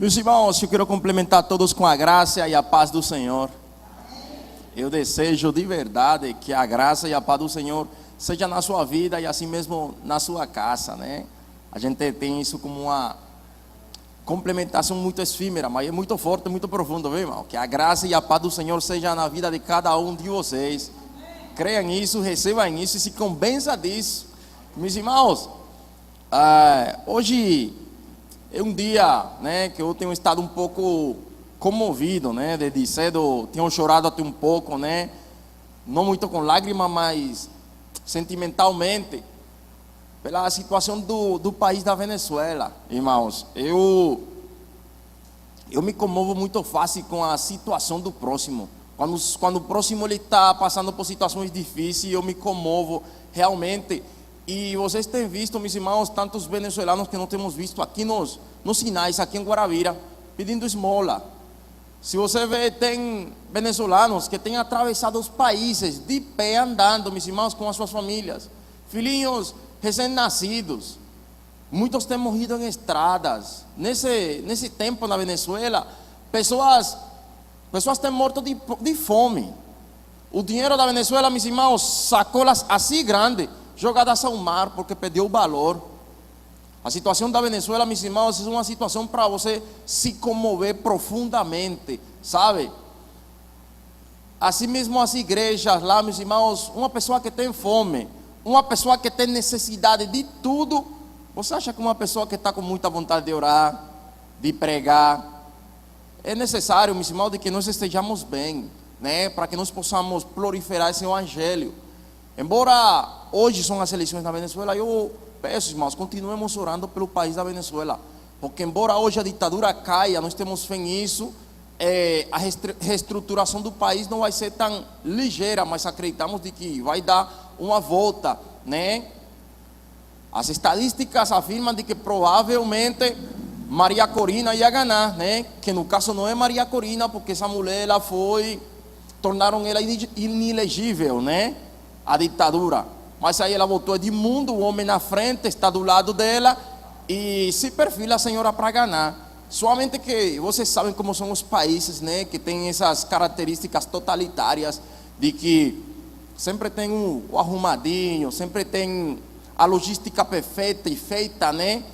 Meus irmãos, eu quero complementar todos com a graça e a paz do Senhor. Eu desejo de verdade que a graça e a paz do Senhor seja na sua vida e assim mesmo na sua casa, né? A gente tem isso como uma complementação muito efímera, mas é muito forte, muito profundo, viu, irmão? Que a graça e a paz do Senhor seja na vida de cada um de vocês. Creiam nisso, recebam isso e se convença disso. Meus irmãos, hoje é um dia, né, que eu tenho estado um pouco comovido, né? Desde cedo tenho chorado até um pouco, né? Não muito com lágrimas, mas sentimentalmente, pela situação do país da Venezuela, irmãos. Eu me comovo muito fácil com a situação do próximo. Quando o próximo ele está passando por situações difíceis, eu me comovo realmente. E vocês têm visto, meus irmãos, tantos venezuelanos que não temos visto aqui nos sinais, aqui em Guarabira, pedindo esmola. Se você vê, tem venezuelanos que têm atravessado os países de pé andando, meus irmãos, com as suas famílias. Filhinhos recém-nascidos. Muitos têm morrido em estradas. Nesse tempo na Venezuela, pessoas têm morto de fome. O dinheiro da Venezuela, meus irmãos, sacolas assim grandes, jogadas ao mar porque perdeu o valor. A situação da Venezuela, meus irmãos, é uma situação para você se comover profundamente, sabe? Assim mesmo as igrejas lá, meus irmãos, uma pessoa que tem fome, uma pessoa que tem necessidade de tudo, você acha que uma pessoa que está com muita vontade de orar, de pregar, é necessário, meus irmãos, de que nós estejamos bem, né? Para que nós possamos proliferar esse evangelho. Embora hoje são as eleições na Venezuela, eu peço, irmãos, continuemos orando pelo país da Venezuela, porque embora hoje a ditadura caia, nós temos fé nisso, a reestruturação do país não vai ser tão ligeira, mas acreditamos de que vai dar uma volta, né? As estatísticas afirmam de que provavelmente Maria Corina ia ganhar, né? Que no caso não é Maria Corina, porque essa mulher tornaram ela inelegível, né? A ditadura, mas aí ela voltou de mundo, o homem na frente está do lado dela e se perfila a senhora para ganhar. Somente que vocês sabem como são os países, né, que tem essas características totalitárias de que sempre tem o arrumadinho, sempre tem a logística perfeita e feita, né?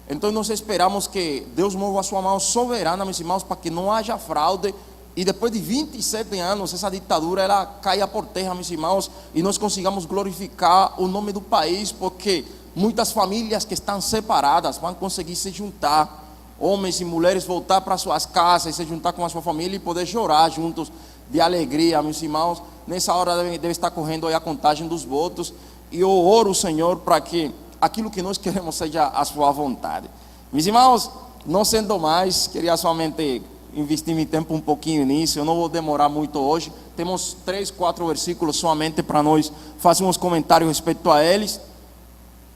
Então nós esperamos que Deus mova a sua mão soberana, meus irmãos, para que não haja fraude. E depois de 27 anos, essa ditadura ela caia por terra, meus irmãos, e nós consigamos glorificar o nome do país, porque muitas famílias que estão separadas vão conseguir se juntar, homens e mulheres voltar para suas casas, se juntar com a sua família e poder chorar juntos de alegria, meus irmãos. Nessa hora deve estar correndo aí a contagem dos votos, e eu oro, Senhor, para que aquilo que nós queremos seja a sua vontade. Meus irmãos, não sendo mais, queria somente investir meu tempo um pouquinho nisso, eu não vou demorar muito hoje. Temos 3, 4 versículos somente para nós fazer uns comentários respeito a eles.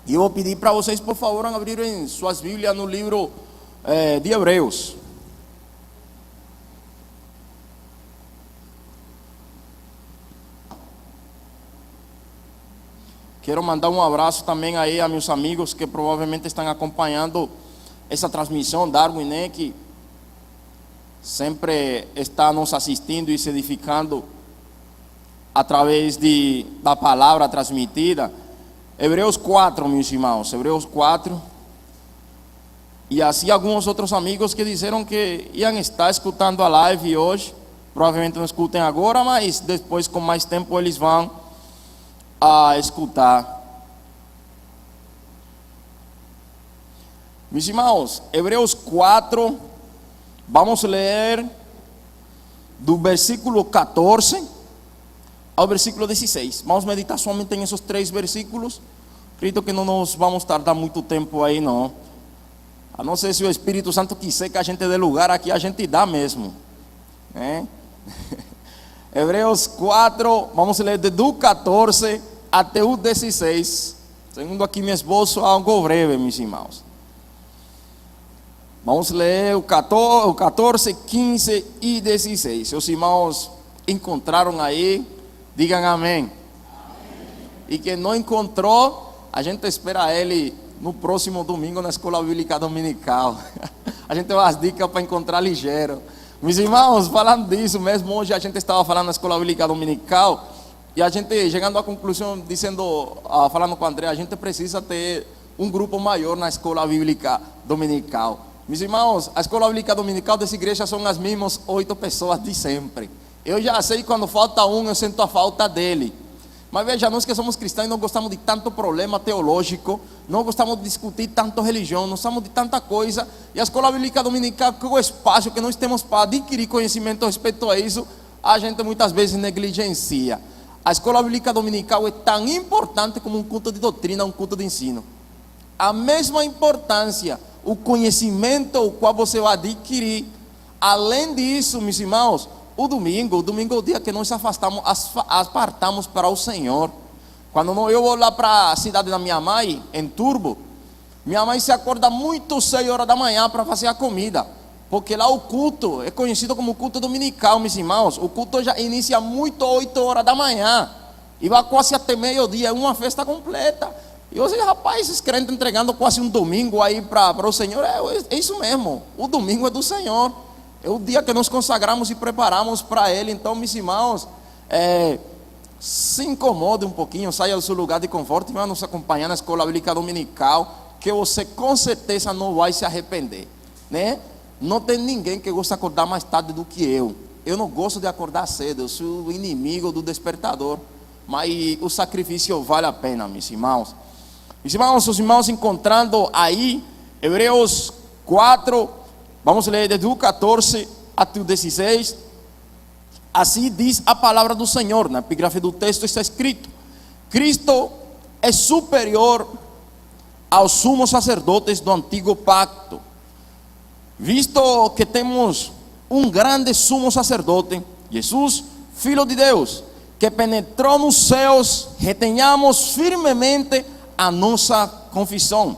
E eu vou pedir para vocês, por favor, abrirem suas Bíblias no livro de Hebreus. Quero mandar um abraço também aí a meus amigos que provavelmente estão acompanhando essa transmissão, Darwin, né, que sempre está nos assistindo e se edificando através da palavra transmitida. Hebreus 4, meus irmãos, Hebreus 4. E assim alguns outros amigos que disseram que iam estar escutando a live hoje, provavelmente não escutem agora, mas depois com mais tempo eles vão escutar. Meus irmãos, Hebreus 4, vamos ler do versículo 14 ao versículo 16. Vamos meditar somente em esses 3 versículos. Acredito que não nos vamos tardar muito tempo aí, não. A não ser se o Espírito Santo quiser que a gente dê lugar aqui, a gente dá mesmo, né? Hebreus 4, vamos ler do 14 até o 16. Segundo aqui meu esboço, algo breve, meus irmãos. Vamos ler o 14, 15 e 16. Se os irmãos encontraram aí, digam amém. E quem não encontrou, a gente espera ele no próximo domingo na escola bíblica dominical. A gente tem umas dicas para encontrar ligeiro. Meus irmãos, falando disso mesmo, hoje a gente estava falando na escola bíblica dominical e a gente chegando à conclusão, falando com o André, a gente precisa ter um grupo maior na escola bíblica dominical. Meus irmãos, a escola bíblica dominical dessa igreja são as mesmas 8 pessoas de sempre. Eu já sei quando falta um, eu sinto a falta dele. Mas veja, nós que somos cristãos não gostamos de tanto problema teológico, não gostamos de discutir tanto religião, não gostamos de tanta coisa. E a escola bíblica dominical, que é o espaço que nós temos para adquirir conhecimento a respeito a isso, a gente muitas vezes negligencia. A escola bíblica dominical é tão importante como um culto de doutrina, um culto de ensino. A mesma importância, o conhecimento o qual você vai adquirir. Além disso, meus irmãos, o domingo é o dia que nós apartamos para o Senhor. Quando eu vou lá para a cidade da minha mãe, em Turbo, minha mãe se acorda muito 6 horas da manhã para fazer a comida. Porque lá o culto é conhecido como culto dominical, meus irmãos. O culto já inicia muito 8 horas da manhã. E vai quase até meio-dia, é uma festa completa. E você, rapaz, esses crentes entregando quase um domingo aí para o Senhor, é isso mesmo. O domingo é do Senhor. É o dia que nós consagramos e preparamos para Ele. Então, meus irmãos, se incomode um pouquinho, saia do seu lugar de conforto e vá nos acompanhar na escola bíblica dominical, que você com certeza não vai se arrepender, né? Não tem ninguém que gosta de acordar mais tarde do que eu. Eu não gosto de acordar cedo, eu sou o inimigo do despertador. Mas o sacrifício vale a pena, meus irmãos. Meus irmãos, os irmãos encontrando aí, Hebreus 4, vamos ler desde o 14 até o 16. Assim diz a palavra do Senhor. Na epígrafe do texto está escrito: Cristo é superior aos sumos sacerdotes do antigo pacto, visto que temos um grande sumo sacerdote, Jesus, Filho de Deus, que penetrou nos céus, retenhamos firmemente a nossa confissão,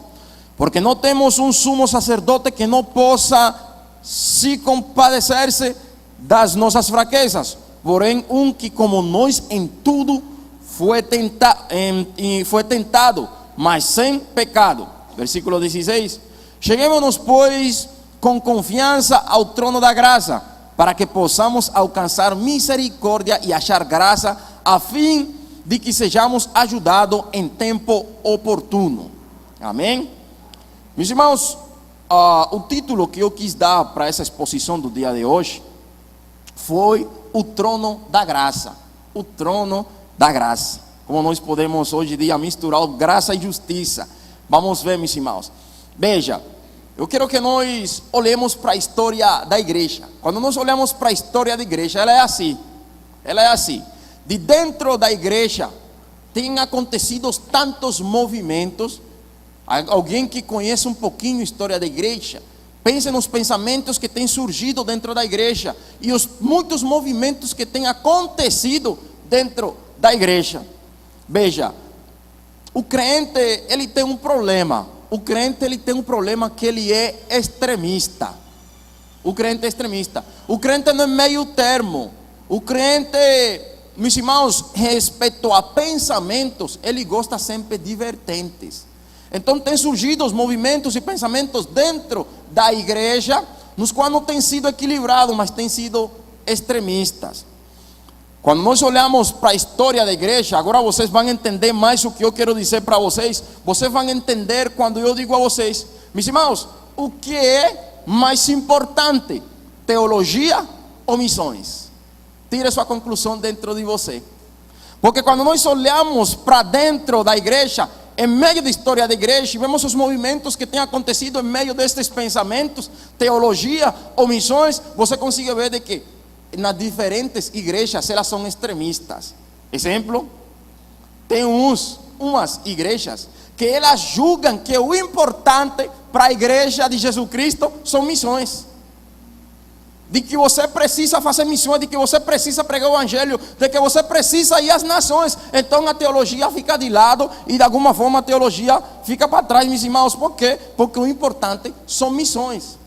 porque não temos um sumo sacerdote que não possa se compadecer-se das nossas fraquezas, porém um que como nós em tudo foi tentado, mas sem pecado. Versículo 16: cheguemos-nos, pois, com confiança ao trono da graça, para que possamos alcançar misericórdia e achar graça, a fim de que sejamos ajudados em tempo oportuno. Amém? Meus irmãos, o título que eu quis dar para essa exposição do dia de hoje foi o trono da graça. O trono da graça. Como nós podemos hoje em dia misturar graça e justiça. Vamos ver, meus irmãos. Veja, eu quero que nós olhemos para a história da igreja. Quando nós olhamos para a história da igreja, ela é assim. Ela é assim. De dentro da igreja tem acontecido tantos movimentos. Alguém que conhece um pouquinho a história da igreja, pense nos pensamentos que têm surgido dentro da igreja e os muitos movimentos que têm acontecido dentro da igreja. Veja, o crente, ele tem um problema. O crente, ele tem um problema que ele é extremista. O crente é extremista. O crente não é meio termo. O crente, meus irmãos, respeito a pensamentos, ele gosta sempre de vertentes. Então tem surgido os movimentos e pensamentos dentro da igreja, nos quais não têm sido equilibrados, mas têm sido extremistas. Quando nós olhamos para a história da igreja, agora vocês vão entender mais o que eu quero dizer para vocês. Vocês vão entender quando eu digo a vocês, meus irmãos, o que é mais importante, teologia ou missões? Tire sua conclusão dentro de você. Porque quando nós olhamos para dentro da igreja, em meio da história da igreja, vemos os movimentos que têm acontecido em meio destes pensamentos, teologia ou missões, você consegue ver de que nas diferentes igrejas elas são extremistas. Exemplo, tem umas igrejas que elas julgam que o importante para a igreja de Jesus Cristo são missões. De que você precisa fazer missões, de que você precisa pregar o evangelho, de que você precisa ir às nações. Então a teologia fica de lado e de alguma forma a teologia fica para trás, meus irmãos. Por quê? Porque o importante são missões.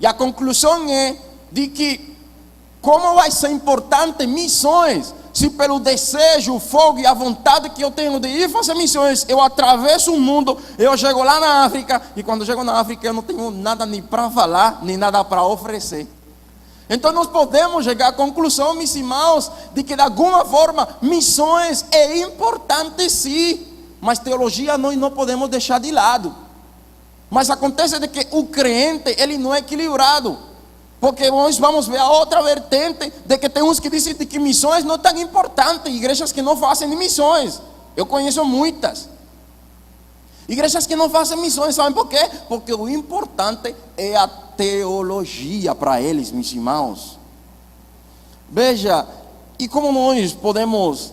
E a conclusão é de que Como vai ser importante missões? Se pelo desejo, o fogo e a vontade que eu tenho de ir fazer missões, eu atravesso o mundo, eu chego lá na África, e quando chego na África eu não tenho nada nem para falar, nem nada para oferecer. Então nós podemos chegar à conclusão, meus irmãos, de que de alguma forma missões é importante sim, mas teologia nós não podemos deixar de lado. Mas acontece de que o crente, ele não é equilibrado. Porque nós vamos ver a outra vertente de que tem uns que dizem que missões não é tão importante, igrejas que não fazem missões. Eu conheço muitas. Igrejas que não fazem missões, sabem por quê? Porque o importante é a teologia para eles, meus irmãos. Veja, e como nós podemos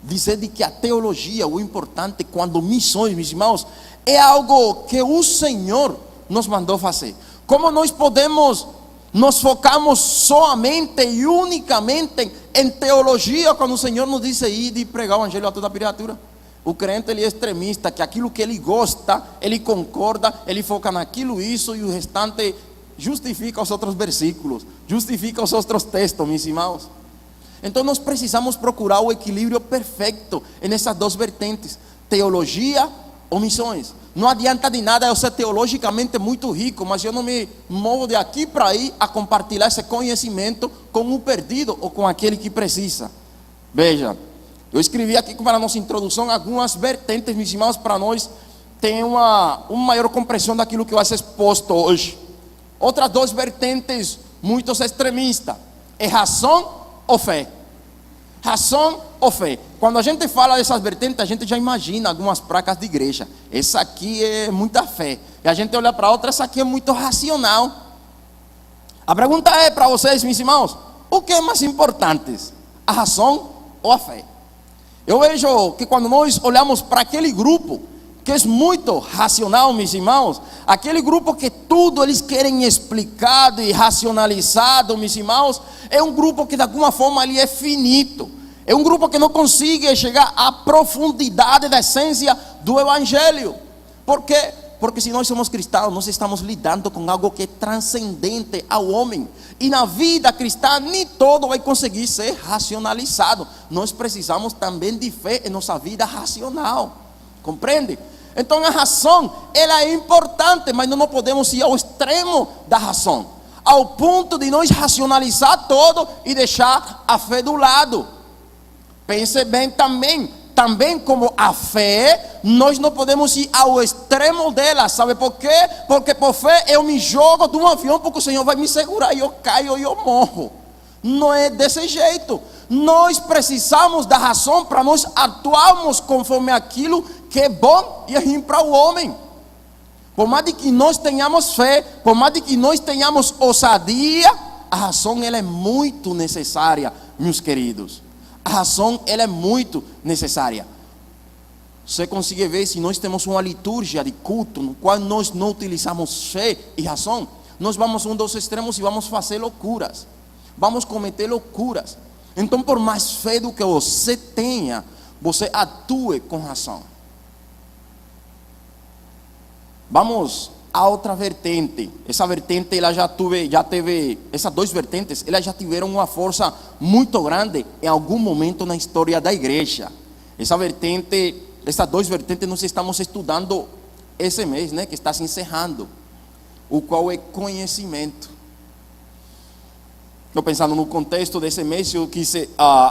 dizer de que a teologia, o importante quando missões, meus irmãos, é algo que o Senhor nos mandou fazer. Como nós podemos nos focamos somente e unicamente em teologia quando o Senhor nos diz ir de pregar o evangelho a toda criatura? O crente, ele é extremista, que aquilo que ele gosta, ele concorda, ele foca naquilo, isso, e o restante justifica os outros versículos, justifica os outros textos, meus irmãos. Então nós precisamos procurar o equilíbrio perfeito nessas duas vertentes, teologia ou missões. Não adianta de nada eu ser teologicamente muito rico, mas eu não me movo de aqui para aí a compartilhar esse conhecimento com o perdido ou com aquele que precisa. Veja, eu escrevi aqui para a nossa introdução algumas vertentes, meus irmãos, para nós ter uma maior compreensão daquilo que vai ser exposto hoje. Outras duas vertentes muito extremistas, é razão ou fé? Razão ou fé? Quando a gente fala dessas vertentes, a gente já imagina algumas placas de igreja. Essa aqui é muita fé. E a gente olha para outra, essa aqui é muito racional. A pergunta é para vocês, meus irmãos, o que é mais importante? A razão ou a fé? Eu vejo que quando nós olhamos para aquele grupo que é muito racional, meus irmãos, aquele grupo que tudo eles querem explicado e racionalizado, meus irmãos, é um grupo que de alguma forma ali é finito. É um grupo que não consegue chegar à profundidade da essência do Evangelho. Por quê? Porque se nós somos cristãos, nós estamos lidando com algo que é transcendente ao homem. E na vida cristã, nem todo vai conseguir ser racionalizado. Nós precisamos também de fé em nossa vida racional. Compreende? Então a razão, ela é importante, mas não podemos ir ao extremo da razão, ao ponto de nós racionalizar todo e deixar a fé do lado. Pense bem também como a fé, nós não podemos ir ao extremo dela, sabe por quê? Porque por fé eu me jogo de um avião porque o Senhor vai me segurar e eu caio e eu morro. Não é desse jeito. Nós precisamos da razão para nós atuarmos conforme aquilo que é bom e ruim para o homem. Por mais de que nós tenhamos fé, por mais de que nós tenhamos ousadia, a razão ela é muito necessária, meus queridos. A razão ela é muito necessária. Você consegue ver, se nós temos uma liturgia de culto no qual nós não utilizamos fé e razão, nós vamos um dos extremos e vamos fazer loucuras. Vamos cometer loucuras. Então, por mais fé do que você tenha, você atue com razão. Vamos a outra vertente. Essa vertente ela já teve essas duas vertentes, elas já tiveram uma força muito grande em algum momento na história da igreja. Essas duas vertentes nós estamos estudando esse mês, né, que está se encerrando, o qual é conhecimento. Estou pensando no contexto desse mês, eu quis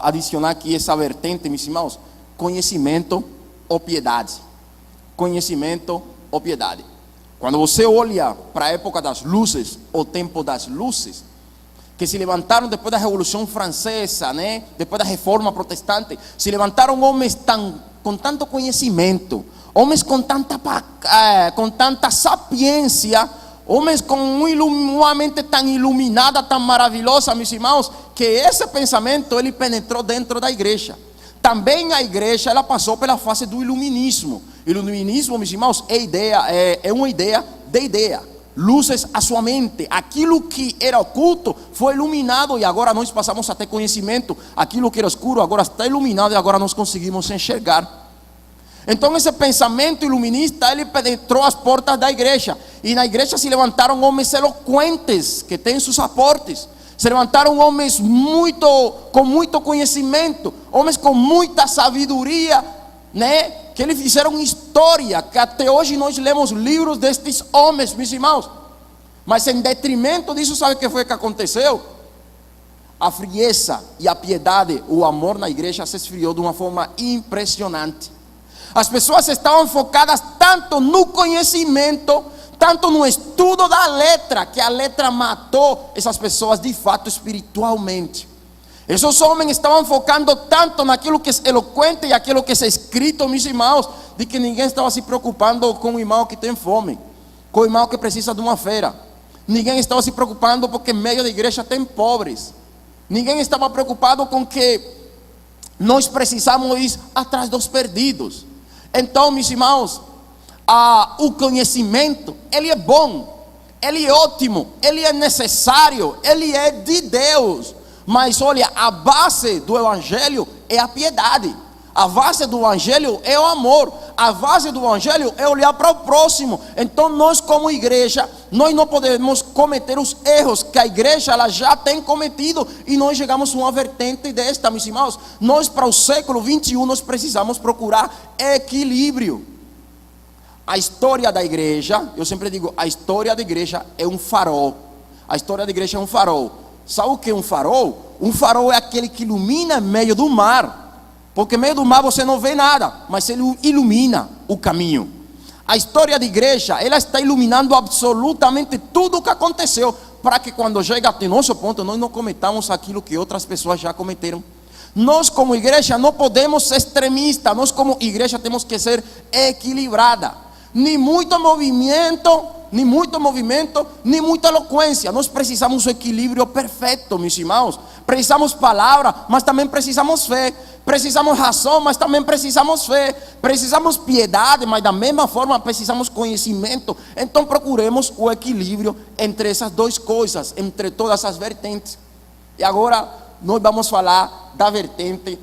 adicionar aqui essa vertente, meus irmãos, conhecimento ou piedade. Conhecimento ou piedade. Quando você olha para a época das luzes, o tempo das luzes, que se levantaram depois da Revolução Francesa, né? Depois da Reforma Protestante, se levantaram homens com tanto conhecimento, homens com tanta sapiência, homens com uma mente tão iluminada, tão maravilhosa, meus irmãos, que esse pensamento ele penetrou dentro da igreja. Também a igreja ela passou pela fase do iluminismo. Iluminismo, meus irmãos, é uma ideia de ideia. Luzes a sua mente. Aquilo que era oculto foi iluminado e agora nós passamos a ter conhecimento. Aquilo que era escuro agora está iluminado e agora nós conseguimos enxergar. Então esse pensamento iluminista ele penetrou as portas da igreja. E na igreja se levantaram homens eloquentes que têm seus aportes, Se levantaram homens com muito conhecimento, homens com muita sabedoria, né? Que eles fizeram história, que até hoje nós lemos livros destes homens, meus irmãos. Mas em detrimento disso, sabe o que foi que aconteceu? A frieza e a piedade, o amor na igreja se esfriou de uma forma impressionante. As pessoas estavam focadas tanto no conhecimento, tanto no estudo da letra, que a letra matou essas pessoas de fato espiritualmente. Esses homens estavam focando tanto naquilo que é eloquente e aquilo que é escrito, meus irmãos, de que ninguém estava se preocupando com o irmão que tem fome, com o irmão que precisa de uma feira. Ninguém estava se preocupando porque no meio da igreja tem pobres. Ninguém estava preocupado com que nós precisamos ir atrás dos perdidos. Então, meus irmãos, o conhecimento, ele é bom, ele é ótimo, ele é necessário, ele é de Deus. Mas olha, a base do evangelho é a piedade. A base do evangelho é o amor. A base do evangelho é olhar para o próximo. Então nós como igreja, nós não podemos cometer os erros que a igreja ela já tem cometido. E nós chegamos a uma vertente desta, meus irmãos. Nós para o século 21 nós precisamos procurar equilíbrio. A história da igreja, eu sempre digo, a história da igreja é um farol. A história da igreja é um farol. Sabe o que é um farol? Um farol é aquele que ilumina no meio do mar. Porque no meio do mar você não vê nada, mas ele ilumina o caminho. A história da igreja, ela está iluminando absolutamente tudo o que aconteceu, para que quando chega até nosso ponto, nós não cometamos aquilo que outras pessoas já cometeram. Nós como igreja não podemos ser extremistas, nós como igreja temos que ser equilibrada. Nem muito movimento, nem muita eloquência. Nós precisamos do equilíbrio perfeito, meus irmãos. Precisamos palavra, mas também precisamos fé. Precisamos razão, mas também precisamos fé. Precisamos piedade, mas da mesma forma precisamos conhecimento. Então procuremos o equilíbrio entre essas duas coisas, entre todas as vertentes. E agora nós vamos falar da vertente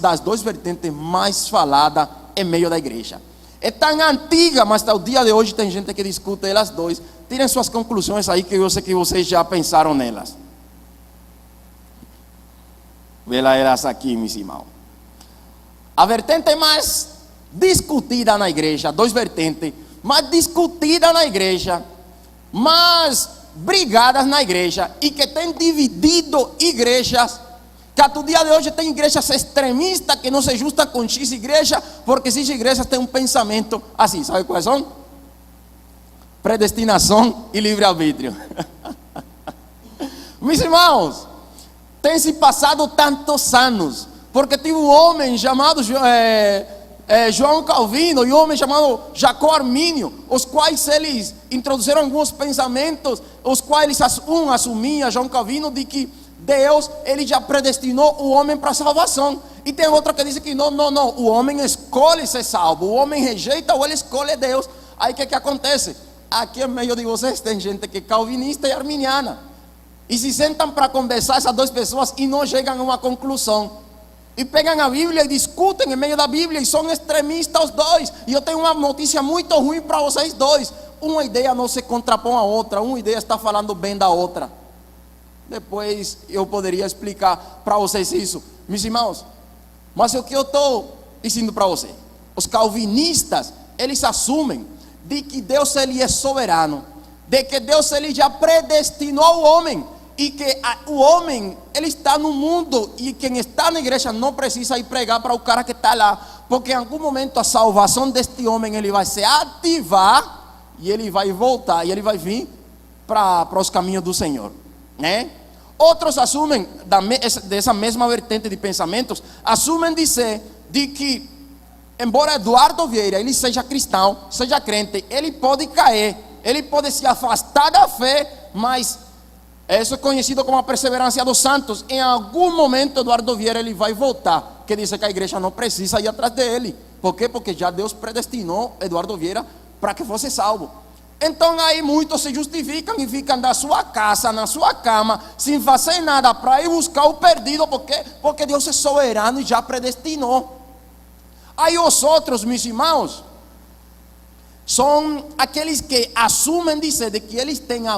das duas vertentes mais falada em meio da igreja. É tão antiga, mas até o dia de hoje tem gente que discute elas dois. Tirem suas conclusões aí, que eu sei que vocês já pensaram nelas. Vê lá elas aqui, meus irmãos. A vertente mais discutida na igreja, duas vertentes, mais discutida na igreja, mais brigadas na igreja, e que tem dividido igrejas. Que até o dia de hoje tem igrejas extremistas que não se ajustam com X igreja, porque X igrejas têm um pensamento assim, sabe quais são? Predestinação e livre-arbítrio. Meus irmãos, tem se passado tantos anos, porque tem um homem chamado João Calvino e um homem chamado Jacó Armínio, os quais eles introduziram alguns pensamentos, os quais um assumia, João Calvino, de que Deus, ele já predestinou o homem para a salvação. E tem outro que diz que não, o homem escolhe ser salvo, o homem rejeita ou ele escolhe Deus. Aí o que acontece? Aqui no meio de vocês tem gente que é calvinista e arminiana, e se sentam para conversar essas duas pessoas e não chegam a uma conclusão. E pegam a Bíblia e discutem em meio da Bíblia, e são extremistas os dois. E eu tenho uma notícia muito ruim para vocês dois: uma ideia não se contrapõe à outra, uma ideia está falando bem da outra. Depois eu poderia explicar para vocês isso, meus irmãos. Mas o que eu estou dizendo para vocês, os calvinistas, eles assumem de que Deus ele é soberano, de que Deus ele já predestinou o homem, e que o homem ele está no mundo, e quem está na igreja não precisa ir pregar para o cara que está lá, porque em algum momento a salvação deste homem ele vai se ativar, e ele vai voltar, e ele vai vir para os caminhos do Senhor, né? Outros assumem, dessa mesma vertente de pensamentos, assumem dizer de que, embora Eduardo Vieira ele seja cristão, seja crente, ele pode cair, ele pode se afastar da fé, mas isso é conhecido como a perseverança dos santos. Em algum momento Eduardo Vieira ele vai voltar, que diz que a igreja não precisa ir atrás dele. Por quê? Porque já Deus predestinou Eduardo Vieira para que fosse salvo. Então aí muitos se justificam e ficam na sua casa, na sua cama, sem fazer nada para ir buscar o perdido, porque Deus é soberano e já predestinou. Aí os outros, meus irmãos, são aqueles que assumem dizer de que eles têm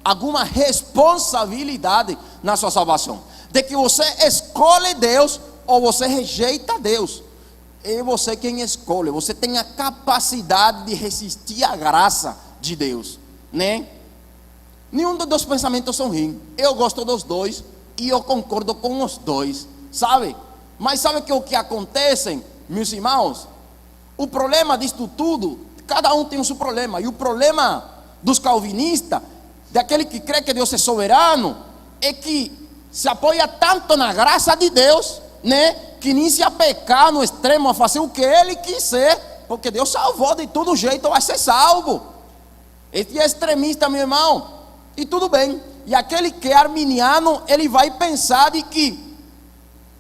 alguma responsabilidade na sua salvação. De que você escolhe Deus ou você rejeita Deus. É você quem escolhe. Você tem a capacidade de resistir à graça de Deus, né? Nenhum dos dois pensamentos são ruins. Eu gosto dos dois e eu concordo com os dois, sabe? Mas sabe que o que acontece, meus irmãos? O problema disto tudo, cada um tem o seu problema. E o problema dos calvinistas, daquele que crê que Deus é soberano, é que se apoia tanto na graça de Deus, né, que inicia a pecar no extremo, a fazer o que ele quiser, porque Deus salvou, de todo jeito vai ser salvo. Este é extremista, meu irmão, e tudo bem. E aquele que é arminiano, ele vai pensar de que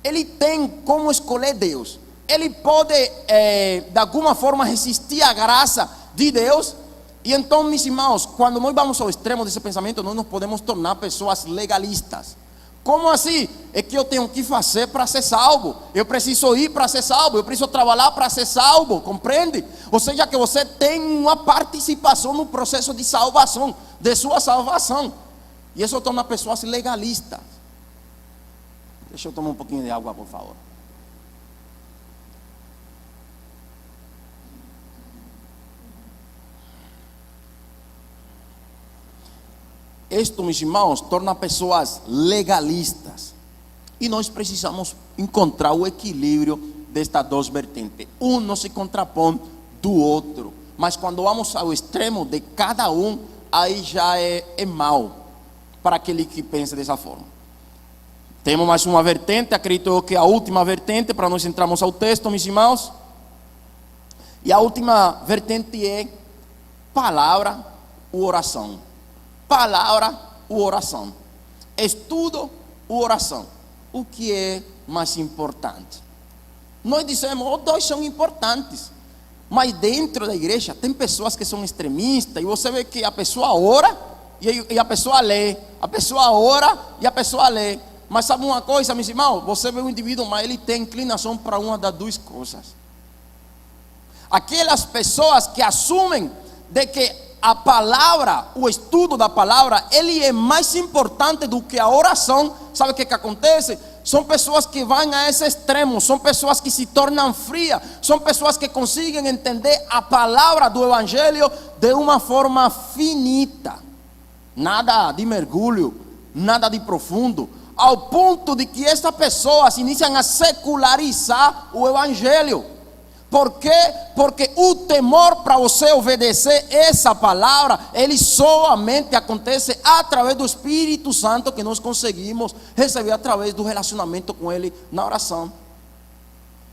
ele tem como escolher Deus. Ele pode, de alguma forma, resistir à graça de Deus. E então, meus irmãos, quando nós vamos ao extremo desse pensamento, nós nos podemos tornar pessoas legalistas. Como assim? É que eu tenho que fazer para ser salvo. Eu preciso ir para ser salvo. Eu preciso trabalhar para ser salvo. Compreende? Ou seja, que você tem uma participação no processo de salvação, de sua salvação. E isso torna pessoas legalistas. Deixa eu tomar um pouquinho de água, por favor. Isto, meus irmãos, torna pessoas legalistas. E nós precisamos encontrar o equilíbrio destas duas vertentes. Um não se contrapõe do outro. Mas quando vamos ao extremo de cada um, aí já é mal para aquele que pensa dessa forma. Temos mais uma vertente, acredito que é a última vertente, para nós entrarmos ao texto, meus irmãos. E a última vertente é palavra ou oração. Palavra ou oração. Estudo ou oração. O que é mais importante? Nós dizemos, os dois são importantes. Mas dentro da igreja tem pessoas que são extremistas. E você vê que a pessoa ora e a pessoa lê. A pessoa ora e a pessoa lê. Mas sabe uma coisa, meus irmãos? Você vê um indivíduo, mas ele tem inclinação para uma das duas coisas. Aquelas pessoas que assumem de que a palavra, o estudo da palavra, ele é mais importante do que a oração. Sabe o que acontece? São pessoas que vão a esse extremo, são pessoas que se tornam frias, são pessoas que conseguem entender a palavra do Evangelho de uma forma finita, nada de mergulho, nada de profundo, ao ponto de que estas pessoas iniciam a secularizar o Evangelho. Por quê? Porque o temor para você obedecer essa palavra, ele somente acontece através do Espírito Santo que nós conseguimos receber através do relacionamento com Ele na oração.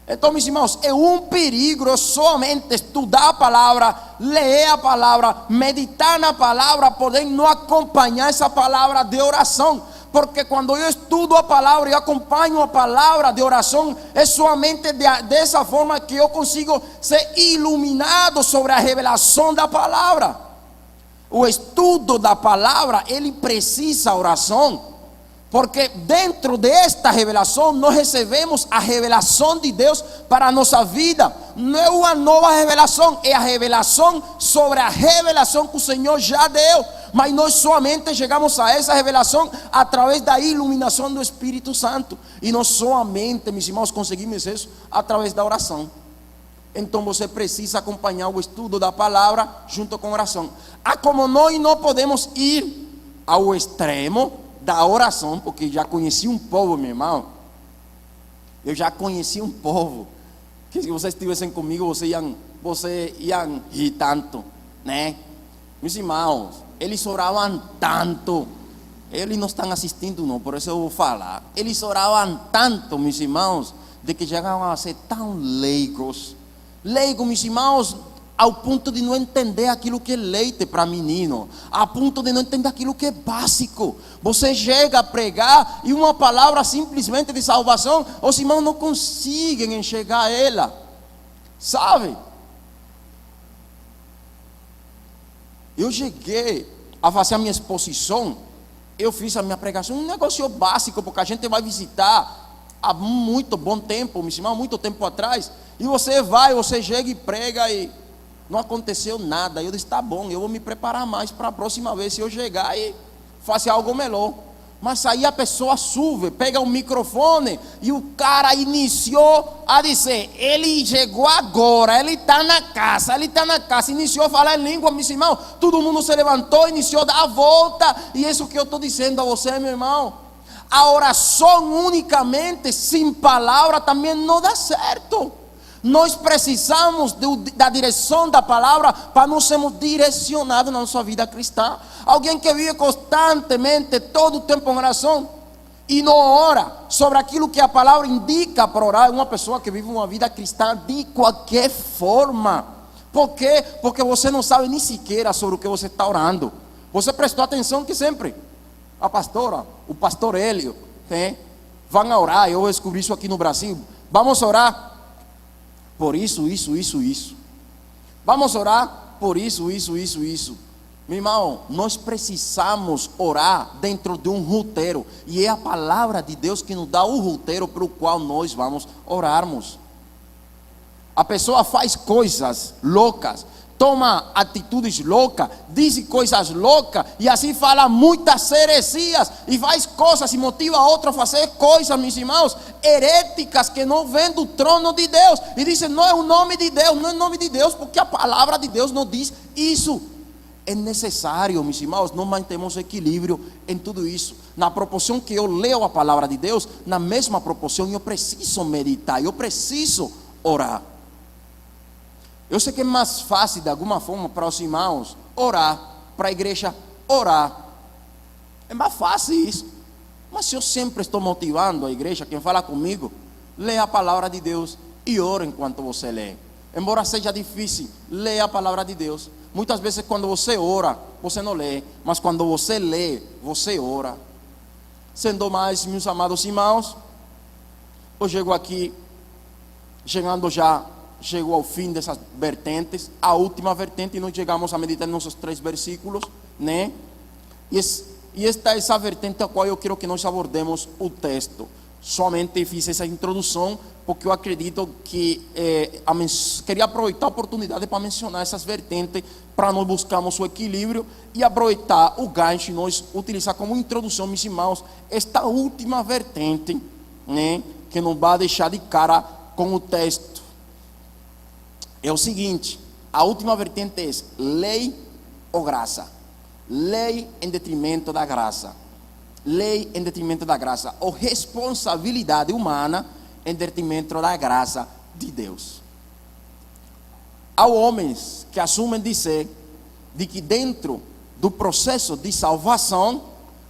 Então, meus irmãos, é um perigo somente estudar a palavra, ler a palavra, meditar na palavra, porém não acompanhar essa palavra de oração. Porque quando eu estudo a palavra e acompanho a palavra de oração, é somente dessa forma que eu consigo ser iluminado sobre a revelação da palavra. O estudo da palavra, ele precisa oração. Porque dentro desta revelação, nós recebemos a revelação de Deus para a nossa vida. Não é uma nova revelação, é a revelação sobre a revelação que o Senhor já deu. Mas nós somente chegamos a essa revelação através da iluminação do Espírito Santo. E nós somente, meus irmãos, conseguimos isso através da oração. Então você precisa acompanhar o estudo da palavra junto com a oração. Como nós não podemos ir ao extremo da oração, porque já conheci um povo, meu irmão. Eu já conheci um povo que se vocês estivessem comigo, vocês iam rir tanto, né? Meus irmãos, eles oravam tanto. Eles não estão assistindo não, por isso eu vou falar. Eles oravam tanto, meus irmãos, de que chegavam a ser tão leigos. Leigos, meus irmãos, ao ponto de não entender aquilo que é leite para menino, a ponto de não entender aquilo que é básico. Você chega a pregar e uma palavra simplesmente de salvação, os irmãos não conseguem enxergar ela, sabe? Eu cheguei a fazer a minha exposição, eu fiz a minha pregação, um negócio básico, porque a gente vai visitar há muito bom tempo, meus irmãos, muito tempo atrás, e você chega e prega e não aconteceu nada. Eu disse, tá bom, eu vou me preparar mais para a próxima vez, se eu chegar e faz algo melhor. Mas aí a pessoa sube, pega o microfone e o cara iniciou a dizer: ele chegou agora, ele está na casa, iniciou a falar em língua, meus irmãos. Todo mundo se levantou, iniciou a dar a volta. E isso que eu estou dizendo a você, meu irmão. A oração unicamente, sem palavra, também não dá certo. Nós precisamos da direção da palavra para nós sermos direcionados na nossa vida cristã. Alguém que vive constantemente, todo o tempo em oração e não ora sobre aquilo que a palavra indica para orar, é uma pessoa que vive uma vida cristã de qualquer forma. Por quê? Porque você não sabe nem sequer sobre o que você está orando. Você prestou atenção que sempre a pastora, o pastor Hélio, vão orar. Eu descobri isso aqui no Brasil. Vamos orar por isso. Vamos orar por isso. Meu irmão, nós precisamos orar dentro de um roteiro. E é a palavra de Deus que nos dá o roteiro pelo qual nós vamos orarmos. A pessoa faz coisas loucas, toma atitudes loucas, diz coisas loucas, e assim fala muitas heresias, e faz coisas e motiva a outro a fazer coisas, meus irmãos, heréticas, que não vêm do trono de Deus, e dizem: não é o nome de Deus, não é o nome de Deus, porque a palavra de Deus não diz isso. É necessário, meus irmãos, nós mantemos equilíbrio em tudo isso. Na proporção que eu leio a palavra de Deus, na mesma proporção eu preciso meditar, eu preciso orar. Eu sei que é mais fácil, de alguma forma, para os irmãos orar, para a igreja orar. É mais fácil isso. Mas eu sempre estou motivando a igreja, quem fala comigo, leia a palavra de Deus e ore enquanto você lê. Embora seja difícil, leia a palavra de Deus. Muitas vezes quando você ora, você não lê, mas quando você lê, você ora. Sendo mais, meus amados irmãos, eu chego aqui, chegou ao fim dessas vertentes, a última vertente, e nós chegamos a meditar nos nossos 3 versículos, né? E esta é essa vertente a qual eu quero que nós abordemos o texto. Somente fiz essa introdução porque eu acredito que queria aproveitar a oportunidade para mencionar essas vertentes, para nós buscarmos o equilíbrio e aproveitar o gancho e nós utilizar como introdução, meus irmãos, esta última vertente, né, que nos vai deixar de cara com o texto. É o seguinte: a última vertente é lei ou graça? Lei em detrimento da graça. Lei em detrimento da graça, ou responsabilidade humana em detrimento da graça de Deus. Há homens que assumem dizer de que dentro do processo de salvação,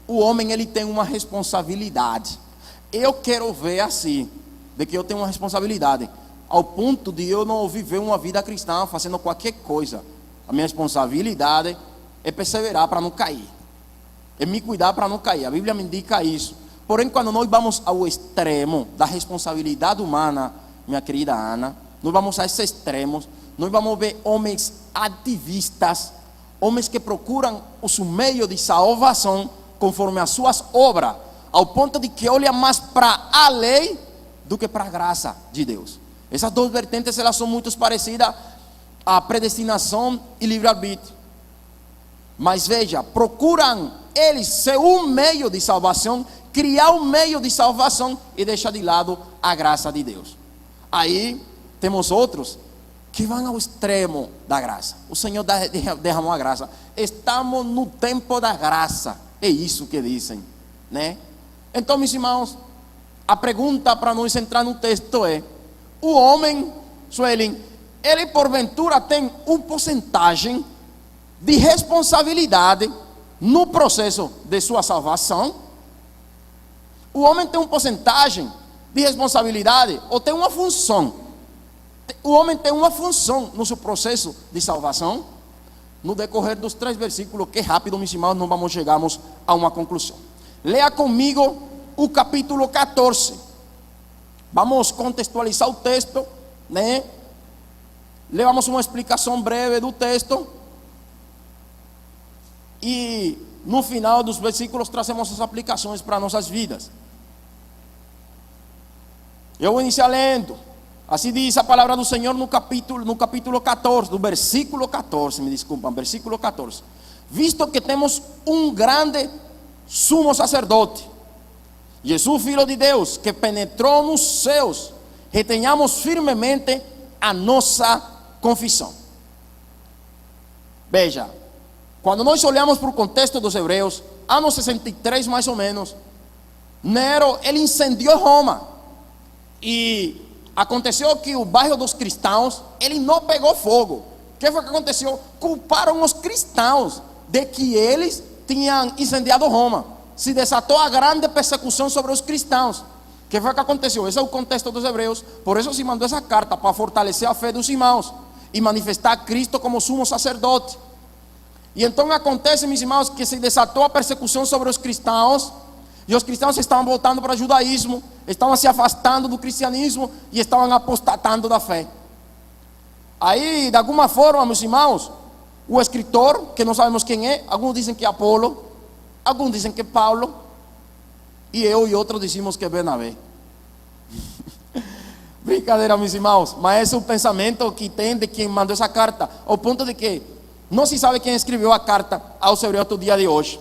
o homem ele tem uma responsabilidade. Eu quero ver assim, de que eu tenho uma responsabilidade, ao ponto de eu não viver uma vida cristã fazendo qualquer coisa. A minha responsabilidade é perseverar para não cair, é me cuidar para não cair. A Bíblia me indica isso. Porém, quando nós vamos ao extremo da responsabilidade humana, minha querida Ana, nós vamos a esses extremos, nós vamos ver homens ativistas, homens que procuram os meios de salvação conforme as suas obras, ao ponto de que olham mais para a lei do que para a graça de Deus. Essas 2 vertentes, elas são muito parecidas à predestinação e livre-arbítrio. Mas veja, procuram eles ser um meio de salvação, criar um meio de salvação e deixar de lado a graça de Deus. Aí temos outros que vão ao extremo da graça. O Senhor derramou a graça. Estamos no tempo da graça. É isso que dizem, né? Então, meus irmãos, a pergunta para nós entrar no texto é: o homem, Suelen, ele porventura tem uma porcentagem de responsabilidade no processo de sua salvação? O homem tem uma porcentagem de responsabilidade ou tem uma função? O homem tem uma função no seu processo de salvação? No decorrer dos 3 versículos, que rápido, meus irmãos, não chegamos a uma conclusão. Leia comigo o capítulo 14. Vamos contextualizar o texto, né? Levamos uma explicação breve do texto. E no final dos versículos trazemos as aplicações para nossas vidas. Eu vou iniciar lendo. Assim diz a palavra do Senhor no capítulo 14, do versículo 14, versículo 14. Visto que temos um grande sumo sacerdote, Jesus, Filho de Deus, que penetrou nos céus, retenhamos firmemente a nossa confissão. Veja, quando nós olhamos para o contexto dos hebreus, ano 63 mais ou menos, Nero, ele incendiou Roma. E aconteceu que o bairro dos cristãos, ele não pegou fogo. O que foi que aconteceu? Culparam os cristãos de que eles tinham incendiado Roma. Se desatou a grande persecução sobre os cristãos. O que foi que aconteceu? Esse é o contexto dos hebreus. Por isso se mandou essa carta, para fortalecer a fé dos irmãos e manifestar a Cristo como sumo sacerdote. E então acontece, meus irmãos, que se desatou a persecução sobre os cristãos, e os cristãos estavam voltando para o judaísmo, estavam se afastando do cristianismo e estavam apostatando da fé. Aí, de alguma forma, meus irmãos, o escritor, que não sabemos quem é, alguns dizem que é Apolo, alguns dizem que é Paulo, e eu e outros dizemos que é Bernabé. Brincadeira, meus irmãos, mas esse é o pensamento que tem de quem mandou essa carta, ao ponto de que não se sabe quem escreveu a carta aos hebreus do dia de hoje.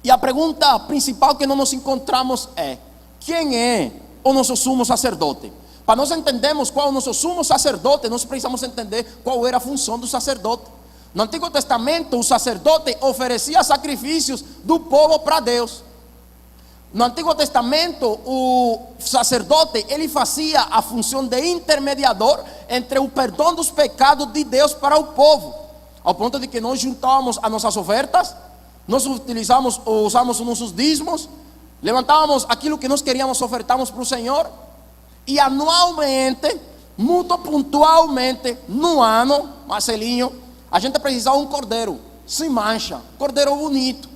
E a pergunta principal que nós encontramos é: quem é o nosso sumo sacerdote? Para nós entendermos qual é o nosso sumo sacerdote, nós precisamos entender qual era a função do sacerdote. No Antigo Testamento, o sacerdote oferecia sacrifícios do povo para Deus. No Antigo Testamento, o sacerdote, ele fazia a função de intermediador entre o perdão dos pecados de Deus para o povo, ao ponto de que nós juntávamos as nossas ofertas, nós usamos os nossos dízimos, levantávamos aquilo que nós queríamos, ofertávamos para o Senhor, e anualmente, muito pontualmente, no ano, Marcelinho, a gente precisava de um cordeiro sem mancha, cordeiro bonito.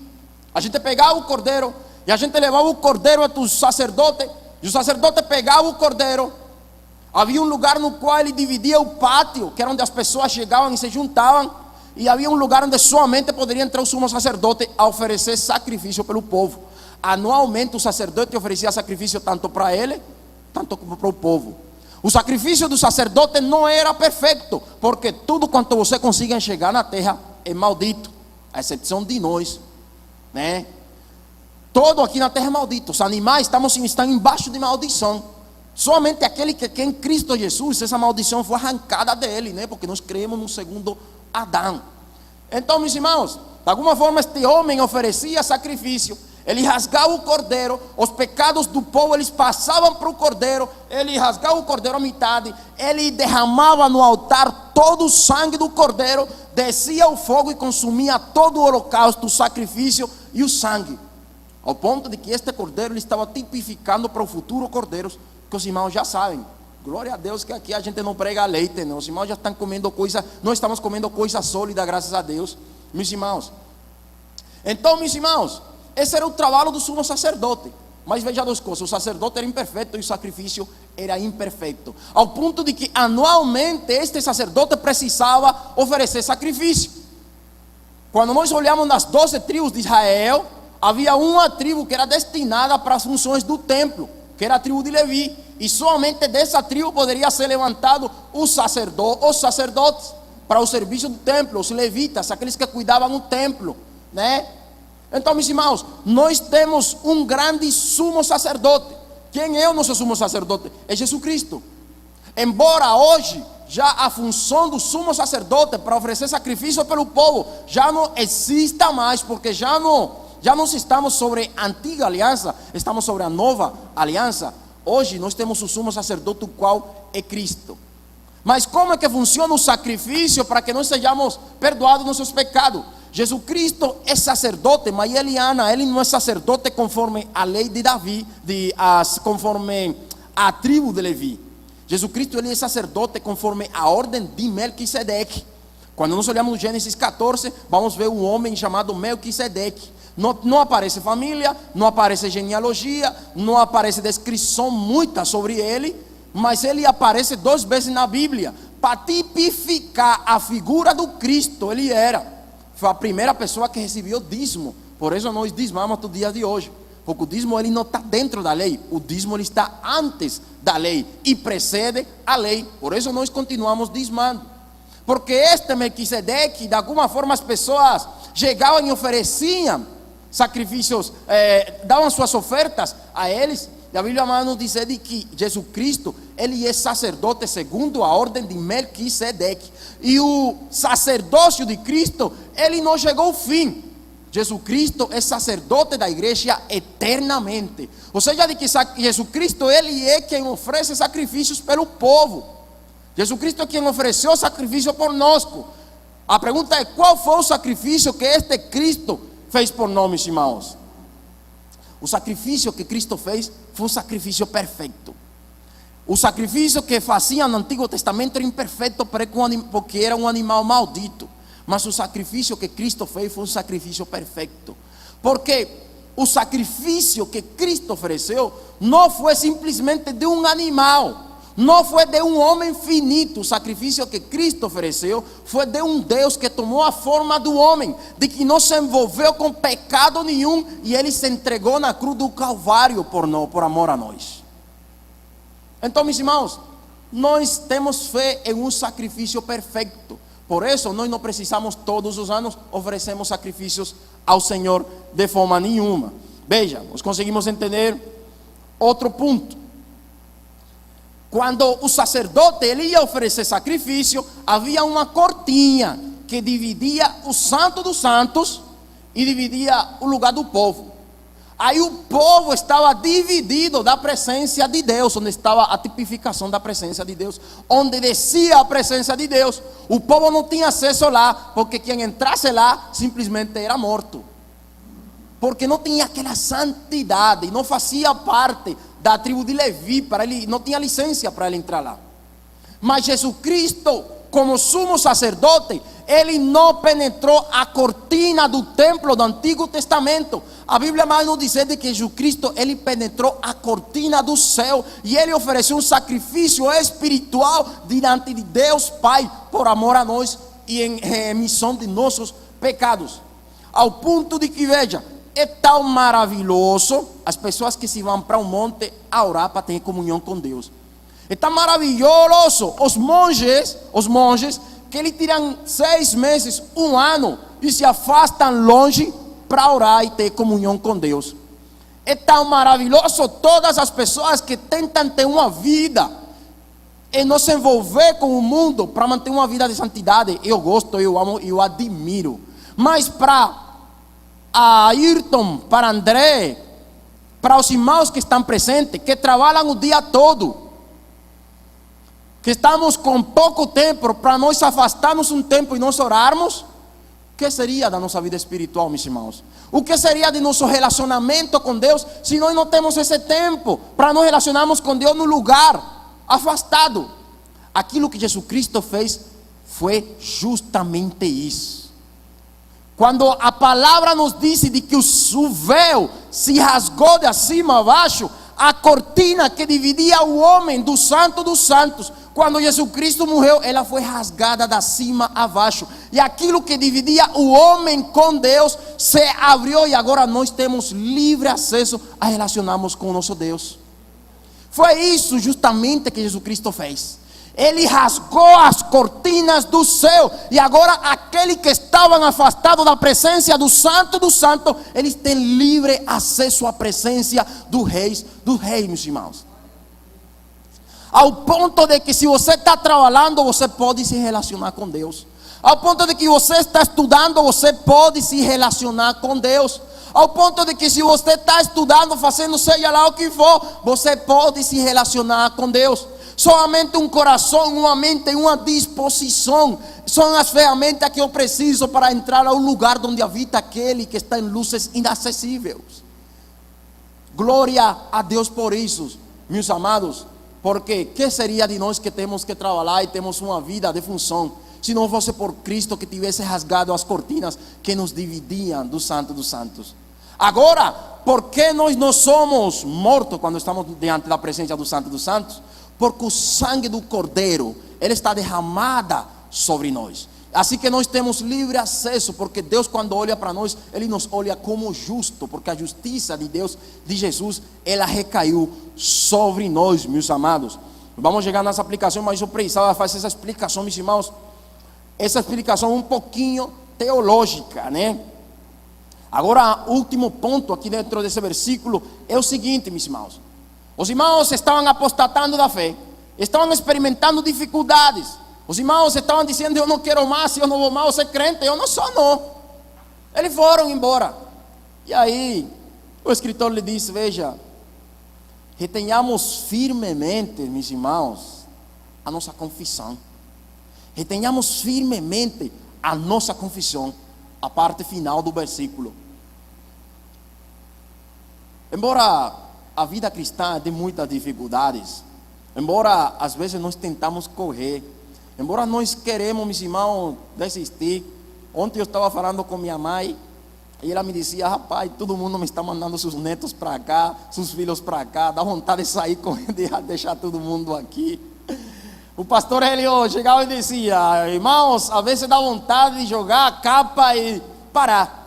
A gente pegava o cordeiro e a gente levava o cordeiro até o sacerdote, e o sacerdote pegava o cordeiro. Havia um lugar no qual ele dividia o pátio, que era onde as pessoas chegavam e se juntavam, e havia um lugar onde somente poderia entrar o sumo sacerdote a oferecer sacrifício pelo povo. Anualmente o sacerdote oferecia sacrifício tanto para ele, tanto como para o povo. O sacrifício do sacerdote não era perfeito, porque tudo quanto você consiga chegar na terra é maldito, a exceção de nós, né? Todo aqui na terra é maldito. Os animais estão embaixo de maldição. Somente aquele que é em Cristo Jesus, essa maldição foi arrancada dele, né? Porque nós cremos no segundo Adão. Então, meus irmãos, de alguma forma este homem oferecia sacrifício. Ele rasgava o cordeiro, os pecados do povo eles passavam para o cordeiro, ele rasgava o cordeiro à metade, ele derramava no altar todo o sangue do cordeiro, descia o fogo e consumia todo o holocausto, o sacrifício e o sangue, ao ponto de que este cordeiro ele estava tipificando para o futuro cordeiros, que os irmãos já sabem. Glória a Deus que aqui a gente não prega leite, não. Os irmãos já estão comendo coisa, nós estamos comendo coisa sólida, graças a Deus, meus irmãos. Então, meus irmãos, esse era o trabalho do sumo sacerdote. Mas veja duas coisas: o sacerdote era imperfeito e o sacrifício era imperfeito, ao ponto de que anualmente este sacerdote precisava oferecer sacrifício. Quando nós olhamos nas 12 tribos de Israel, havia uma tribo que era destinada para as funções do templo, que era a tribo de Levi, e somente dessa tribo poderia ser levantado os sacerdotes para o serviço do templo, os levitas, aqueles que cuidavam do templo, né? Então, meus irmãos, nós temos um grande sumo sacerdote. Quem é o nosso sumo sacerdote? É Jesus Cristo. Embora hoje já a função do sumo sacerdote para oferecer sacrifício pelo povo já não exista mais, porque já não estamos sobre a antiga aliança, estamos sobre a nova aliança. Hoje nós temos o sumo sacerdote, o qual é Cristo. Mas como é que funciona o sacrifício para que nós sejamos perdoados nossos pecados? Jesus Cristo é sacerdote, mas ele não é sacerdote conforme a lei de Davi, conforme a tribo de Levi. Jesus Cristo ele é sacerdote conforme a ordem de Melquisedeque. Quando nós olhamos no Gênesis 14, vamos ver um homem chamado Melquisedeque. Não aparece família, não aparece genealogia, não aparece descrição muita sobre ele, mas ele aparece 2 vezes na Bíblia para tipificar a figura do Cristo. Ele foi a primeira pessoa que recebeu o dízimo. Por isso nós dizimamos no dia de hoje, porque o dízimo ele não está dentro da lei, o dízimo ele está antes da lei e precede a lei. Por isso nós continuamos dizimando, porque este Melquisedeque, de alguma forma as pessoas chegavam e ofereciam sacrifícios, davam suas ofertas a eles. E a Bíblia nos diz de que Jesus Cristo, ele é sacerdote segundo a ordem de Melquisedeque. E o sacerdócio de Cristo, ele não chegou ao fim. Jesus Cristo é sacerdote da igreja eternamente. Ou seja, de que Jesus Cristo, ele é quem oferece sacrifícios pelo povo. Jesus Cristo é quem ofereceu sacrifício por nós. A pergunta é: qual foi o sacrifício que este Cristo fez por nós, meus irmãos? O sacrifício que Cristo fez foi um sacrifício perfeito. O sacrifício que fazia no Antigo Testamento era imperfeito porque era um animal maldito. Mas o sacrifício que Cristo fez foi um sacrifício perfeito. Porque o sacrifício que Cristo ofereceu não foi simplesmente de um animal, não foi de um homem finito. O sacrifício que Cristo ofereceu foi de um Deus que tomou a forma do homem, de que não se envolveu com pecado nenhum, e ele se entregou na cruz do Calvário por amor a nós. Então, meus irmãos, nós temos fé em um sacrifício perfeito. Por isso, nós não precisamos todos os anos oferecermos sacrifícios ao Senhor de forma nenhuma. Veja, nós conseguimos entender outro ponto. Quando o sacerdote ele ia oferecer sacrifício, havia uma cortinha que dividia o Santo dos Santos e dividia o lugar do povo. Aí o povo estava dividido da presença de Deus, onde estava a tipificação da presença de Deus, onde descia a presença de Deus. O povo não tinha acesso lá, porque quem entrasse lá simplesmente era morto, porque não tinha aquela santidade, não fazia parte da tribo de Levi, para ele não tinha licença para ele entrar lá. Mas Jesus Cristo, como sumo sacerdote, ele não penetrou a cortina do templo do Antigo Testamento. A Bíblia vai nos dizer de que Jesus Cristo, ele penetrou a cortina do céu, e ele ofereceu um sacrifício espiritual diante de Deus Pai, por amor a nós e em remissão de nossos pecados. Ao ponto de que, veja, é tão maravilhoso as pessoas que se vão para um monte a orar para ter comunhão com Deus. É tão maravilhoso os monges que eles tiram 6 meses, 1 ano, e se afastam longe para orar e ter comunhão com Deus. É tão maravilhoso todas as pessoas que tentam ter uma vida e não se envolver com o mundo para manter uma vida de santidade. Eu gosto, eu amo, eu admiro. Mas para Ayrton, para André, para os irmãos que estão presentes, que trabalham o dia todo, que estamos com pouco tempo, para nós afastarmos um tempo e nós orarmos, o que seria da nossa vida espiritual, meus irmãos? O que seria de nosso relacionamento com Deus, se nós não temos esse tempo para nos relacionarmos com Deus no lugar afastado? Aquilo que Jesus Cristo fez foi justamente isso. Quando a palavra nos diz de que o véu se rasgou de acima a baixo, a cortina que dividia o homem do Santo dos Santos, quando Jesus Cristo morreu, ela foi rasgada de cima a baixo. E aquilo que dividia o homem com Deus se abriu, e agora nós temos livre acesso a relacionarmos com o nosso Deus. Foi isso justamente que Jesus Cristo fez. Ele rasgou as cortinas do céu, e agora aqueles que estavam afastados da presença do Santo dos Santos, eles têm livre acesso à presença dos reis, meus irmãos. Ao ponto de que se você está trabalhando, você pode se relacionar com Deus. Ao ponto de que você está estudando, você pode se relacionar com Deus. Ao ponto de que se você está estudando, fazendo seja lá o que for, você pode se relacionar com Deus. Somente um coração, uma mente e uma disposição são as ferramentas que eu preciso para entrar ao lugar onde habita aquele que está em luzes inacessíveis. Glória a Deus por isso, meus amados. Porque que seria de nós que temos que trabalhar e temos uma vida de função, se não fosse por Cristo que tivesse rasgado as cortinas que nos dividiam do Santo dos Santos? Agora, por que nós não somos mortos quando estamos diante da presença do Santo dos Santos? Porque o sangue do Cordeiro, ele está derramado sobre nós. Assim que nós temos livre acesso, porque Deus, quando olha para nós, ele nos olha como justo, porque a justiça de Deus, de Jesus, ela recaiu sobre nós, meus amados. Vamos chegar nessa aplicação, mas eu precisava fazer essa explicação, meus irmãos. Essa explicação um pouquinho teológica, né? Agora, último ponto aqui dentro desse versículo é o seguinte, meus irmãos. Os irmãos estavam apostatando da fé, estavam experimentando dificuldades. Os irmãos estavam dizendo: eu não quero mais, eu não vou mais ser crente, eu não sou não. Eles foram embora. E aí, o escritor lhe disse: veja, retenhamos firmemente, meus irmãos, a nossa confissão. Retenhamos firmemente a nossa confissão. A parte final do versículo. Embora a vida cristã tem muitas dificuldades, embora às vezes nós tentamos correr, embora nós queremos, meus irmãos, desistir. Ontem eu estava falando com minha mãe e ela me dizia: rapaz, todo mundo me está mandando seus netos para cá, seus filhos para cá, dá vontade de sair correndo e deixar todo mundo aqui. O pastor Helio chegava e dizia: irmãos, às vezes dá vontade de jogar a capa e parar.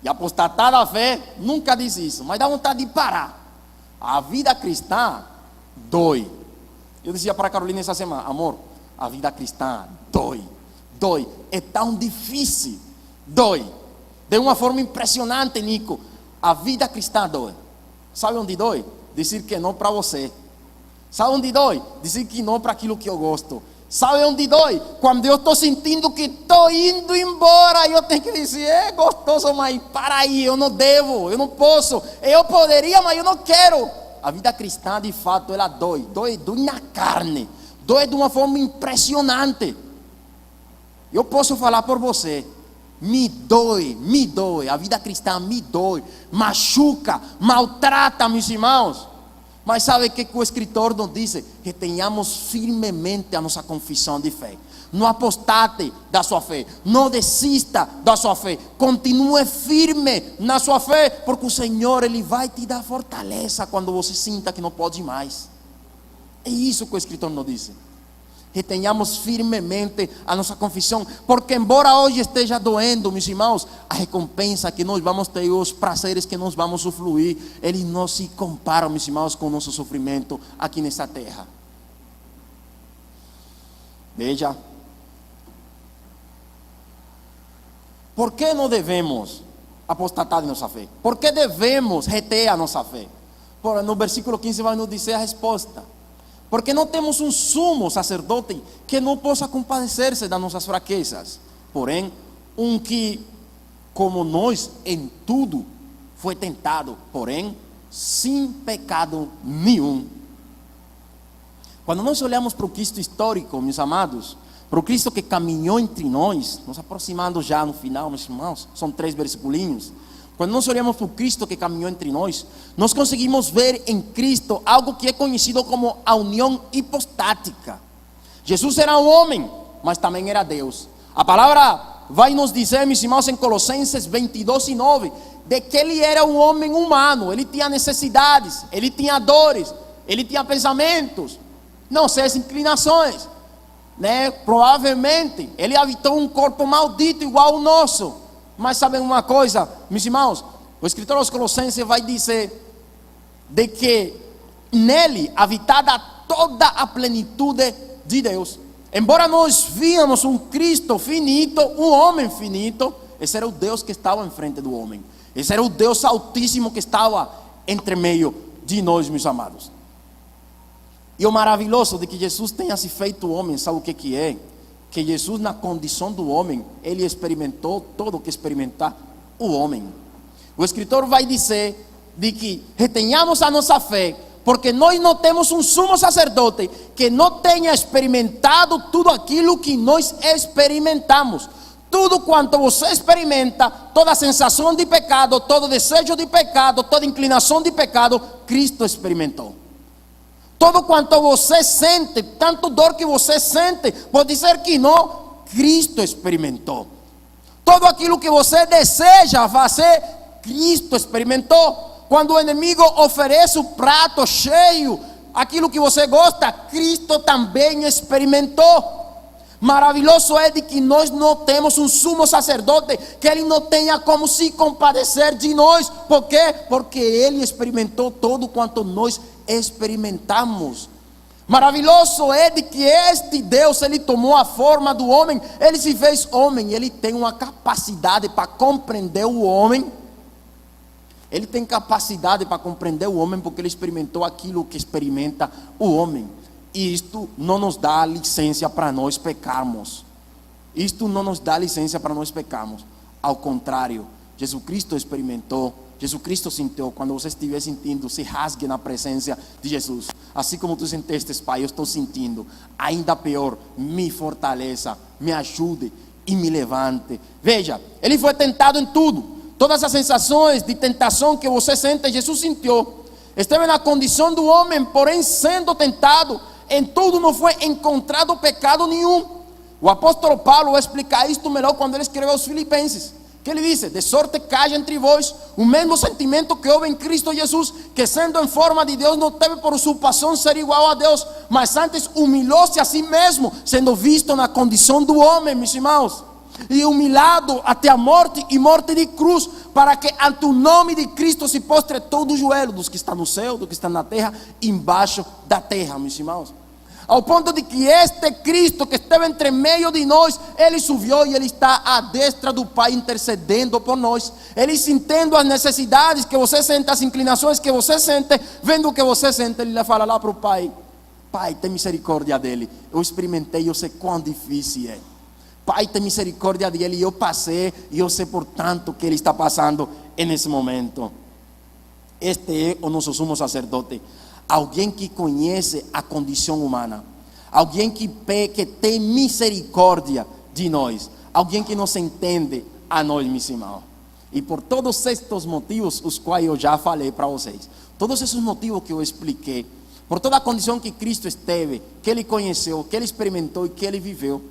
E apostatar da fé nunca diz isso, mas dá vontade de parar. A vida cristã dói. Eu dizia para a Carolina essa semana: amor, a vida cristã dói. Dói, é tão difícil. Dói. De uma forma impressionante, Nico. A vida cristã dói. Sabe onde dói? Dizer que não para você. Sabe onde dói? Dizer que não para aquilo que eu gosto. Sabe onde dói? Quando eu estou sentindo que estou indo embora, eu tenho que dizer: é gostoso, mas para aí, eu não devo, eu não posso. Eu poderia, mas eu não quero. A vida cristã, de fato, ela dói. Dói na carne. Dói de uma forma impressionante. Eu posso falar por você. Me dói. A vida cristã me dói. Machuca, maltrata, meus irmãos. Mas sabe o que o escritor nos diz? Retenhamos firmemente a nossa confissão de fé. Não apostate da sua fé. Não desista da sua fé. Continue firme na sua fé, porque o Senhor, Ele vai te dar fortaleza quando você sinta que não pode mais. É isso que o escritor nos diz. Retenhamos firmemente a nossa confissão, porque embora hoje esteja doendo, meus irmãos, a recompensa que nós vamos ter, os prazeres que nós vamos usufruir, eles não se comparam, meus irmãos, com o nosso sofrimento aqui nessa terra. Veja, por que não devemos apostatar de nossa fé? Por que devemos reter a nossa fé? No versículo 15 vai nos dizer a resposta. Porque não temos um sumo sacerdote que não possa compadecer-se das nossas fraquezas. Porém, um que, como nós, em tudo foi tentado, porém, sem pecado nenhum. Quando nós olhamos para o Cristo histórico, meus amados, para o Cristo que caminhou entre nós, nos aproximando já no final, meus irmãos, são 3 versículos. Quando nós olhamos para o Cristo que caminhou entre nós conseguimos ver em Cristo algo que é conhecido como a união hipostática. Jesus era um homem, mas também era Deus. A palavra vai nos dizer, meus irmãos, em Colossenses 22:9, de que ele era um homem humano. Ele tinha necessidades, ele tinha dores, ele tinha pensamentos, não sei, as inclinações, né? Provavelmente ele habitou um corpo maldito igual ao nosso. Mas sabem uma coisa, meus irmãos, o escritor aos Colossenses vai dizer de que nele habitava toda a plenitude de Deus. Embora nós víamos um Cristo finito, um homem finito, esse era o Deus que estava em frente do homem. Esse era o Deus altíssimo que estava entre meio de nós, meus amados. E o maravilhoso de que Jesus tenha se feito homem, sabe o que é? Que Jesus, na condição do homem, ele experimentou tudo o que experimentar o homem. O escritor vai dizer de que retenhamos a nossa fé, porque nós não temos um sumo sacerdote que não tenha experimentado tudo aquilo que nós experimentamos. Tudo quanto você experimenta, toda sensação de pecado, todo desejo de pecado, toda inclinação de pecado, Cristo experimentou. Tudo quanto você sente, tanto dor que você sente, pode dizer que não, Cristo experimentou. Tudo aquilo que você deseja fazer, Cristo experimentou. Quando o inimigo oferece o prato cheio, aquilo que você gosta, Cristo também experimentou. Maravilhoso é de que nós não temos um sumo sacerdote que ele não tenha como se compadecer de nós. Por quê? Porque ele experimentou tudo quanto nós experimentamos. Maravilhoso é de que este Deus, ele tomou a forma do homem, ele se fez homem, ele tem uma capacidade para compreender o homem. Ele tem capacidade para compreender o homem porque ele experimentou aquilo que experimenta o homem. E isto não nos dá licença para nós pecarmos. Isto não nos dá licença para nós pecarmos. Ao contrário, Jesus Cristo experimentou, Jesus Cristo sentiu. Quando você estiver sentindo, se rasgue na presença de Jesus. Assim como tu sentiste, Pai, eu estou sentindo. Ainda pior, me fortaleça, me ajude e me levante. Veja, ele foi tentado em tudo. Todas as sensações de tentação que você sente, Jesus sentiu. Esteve na condição do homem, porém sendo tentado, em tudo não foi encontrado pecado nenhum. O apóstolo Paulo vai explicar isto melhor quando ele escreveu aos Filipenses. Que ele diz: de sorte que haja entre vós o mesmo sentimento que houve em Cristo Jesus, que sendo em forma de Deus, não teve por usurpação ser igual a Deus, mas antes humilhou-se a si mesmo, sendo visto na condição do homem, meus irmãos, e humilhado até a morte e morte de cruz, para que ante o nome de Cristo se postre todo o joelho dos que estão no céu, dos que estão na terra, embaixo da terra, meus irmãos. Ao ponto de que este Cristo que esteve entre meio de nós, ele subiu e ele está à destra do Pai intercedendo por nós. Ele sentindo as necessidades que você sente, as inclinações que você sente, vendo o que você sente, ele lhe fala lá para o Pai: Pai, tem misericórdia dele. Eu experimentei, eu sei quão difícil é. Pai, tem misericórdia dele, eu passei e eu sei por tanto que ele está passando nesse momento. Este é o nosso sumo sacerdote. Alguém que conhece a condição humana, alguém que tem misericórdia de nós, alguém que nos entende a nós, meus irmãos. E por todos estes motivos, os quais eu já falei para vocês, todos esses motivos que eu expliquei, por toda a condição que Cristo esteve, que ele conheceu, que ele experimentou e que ele viveu,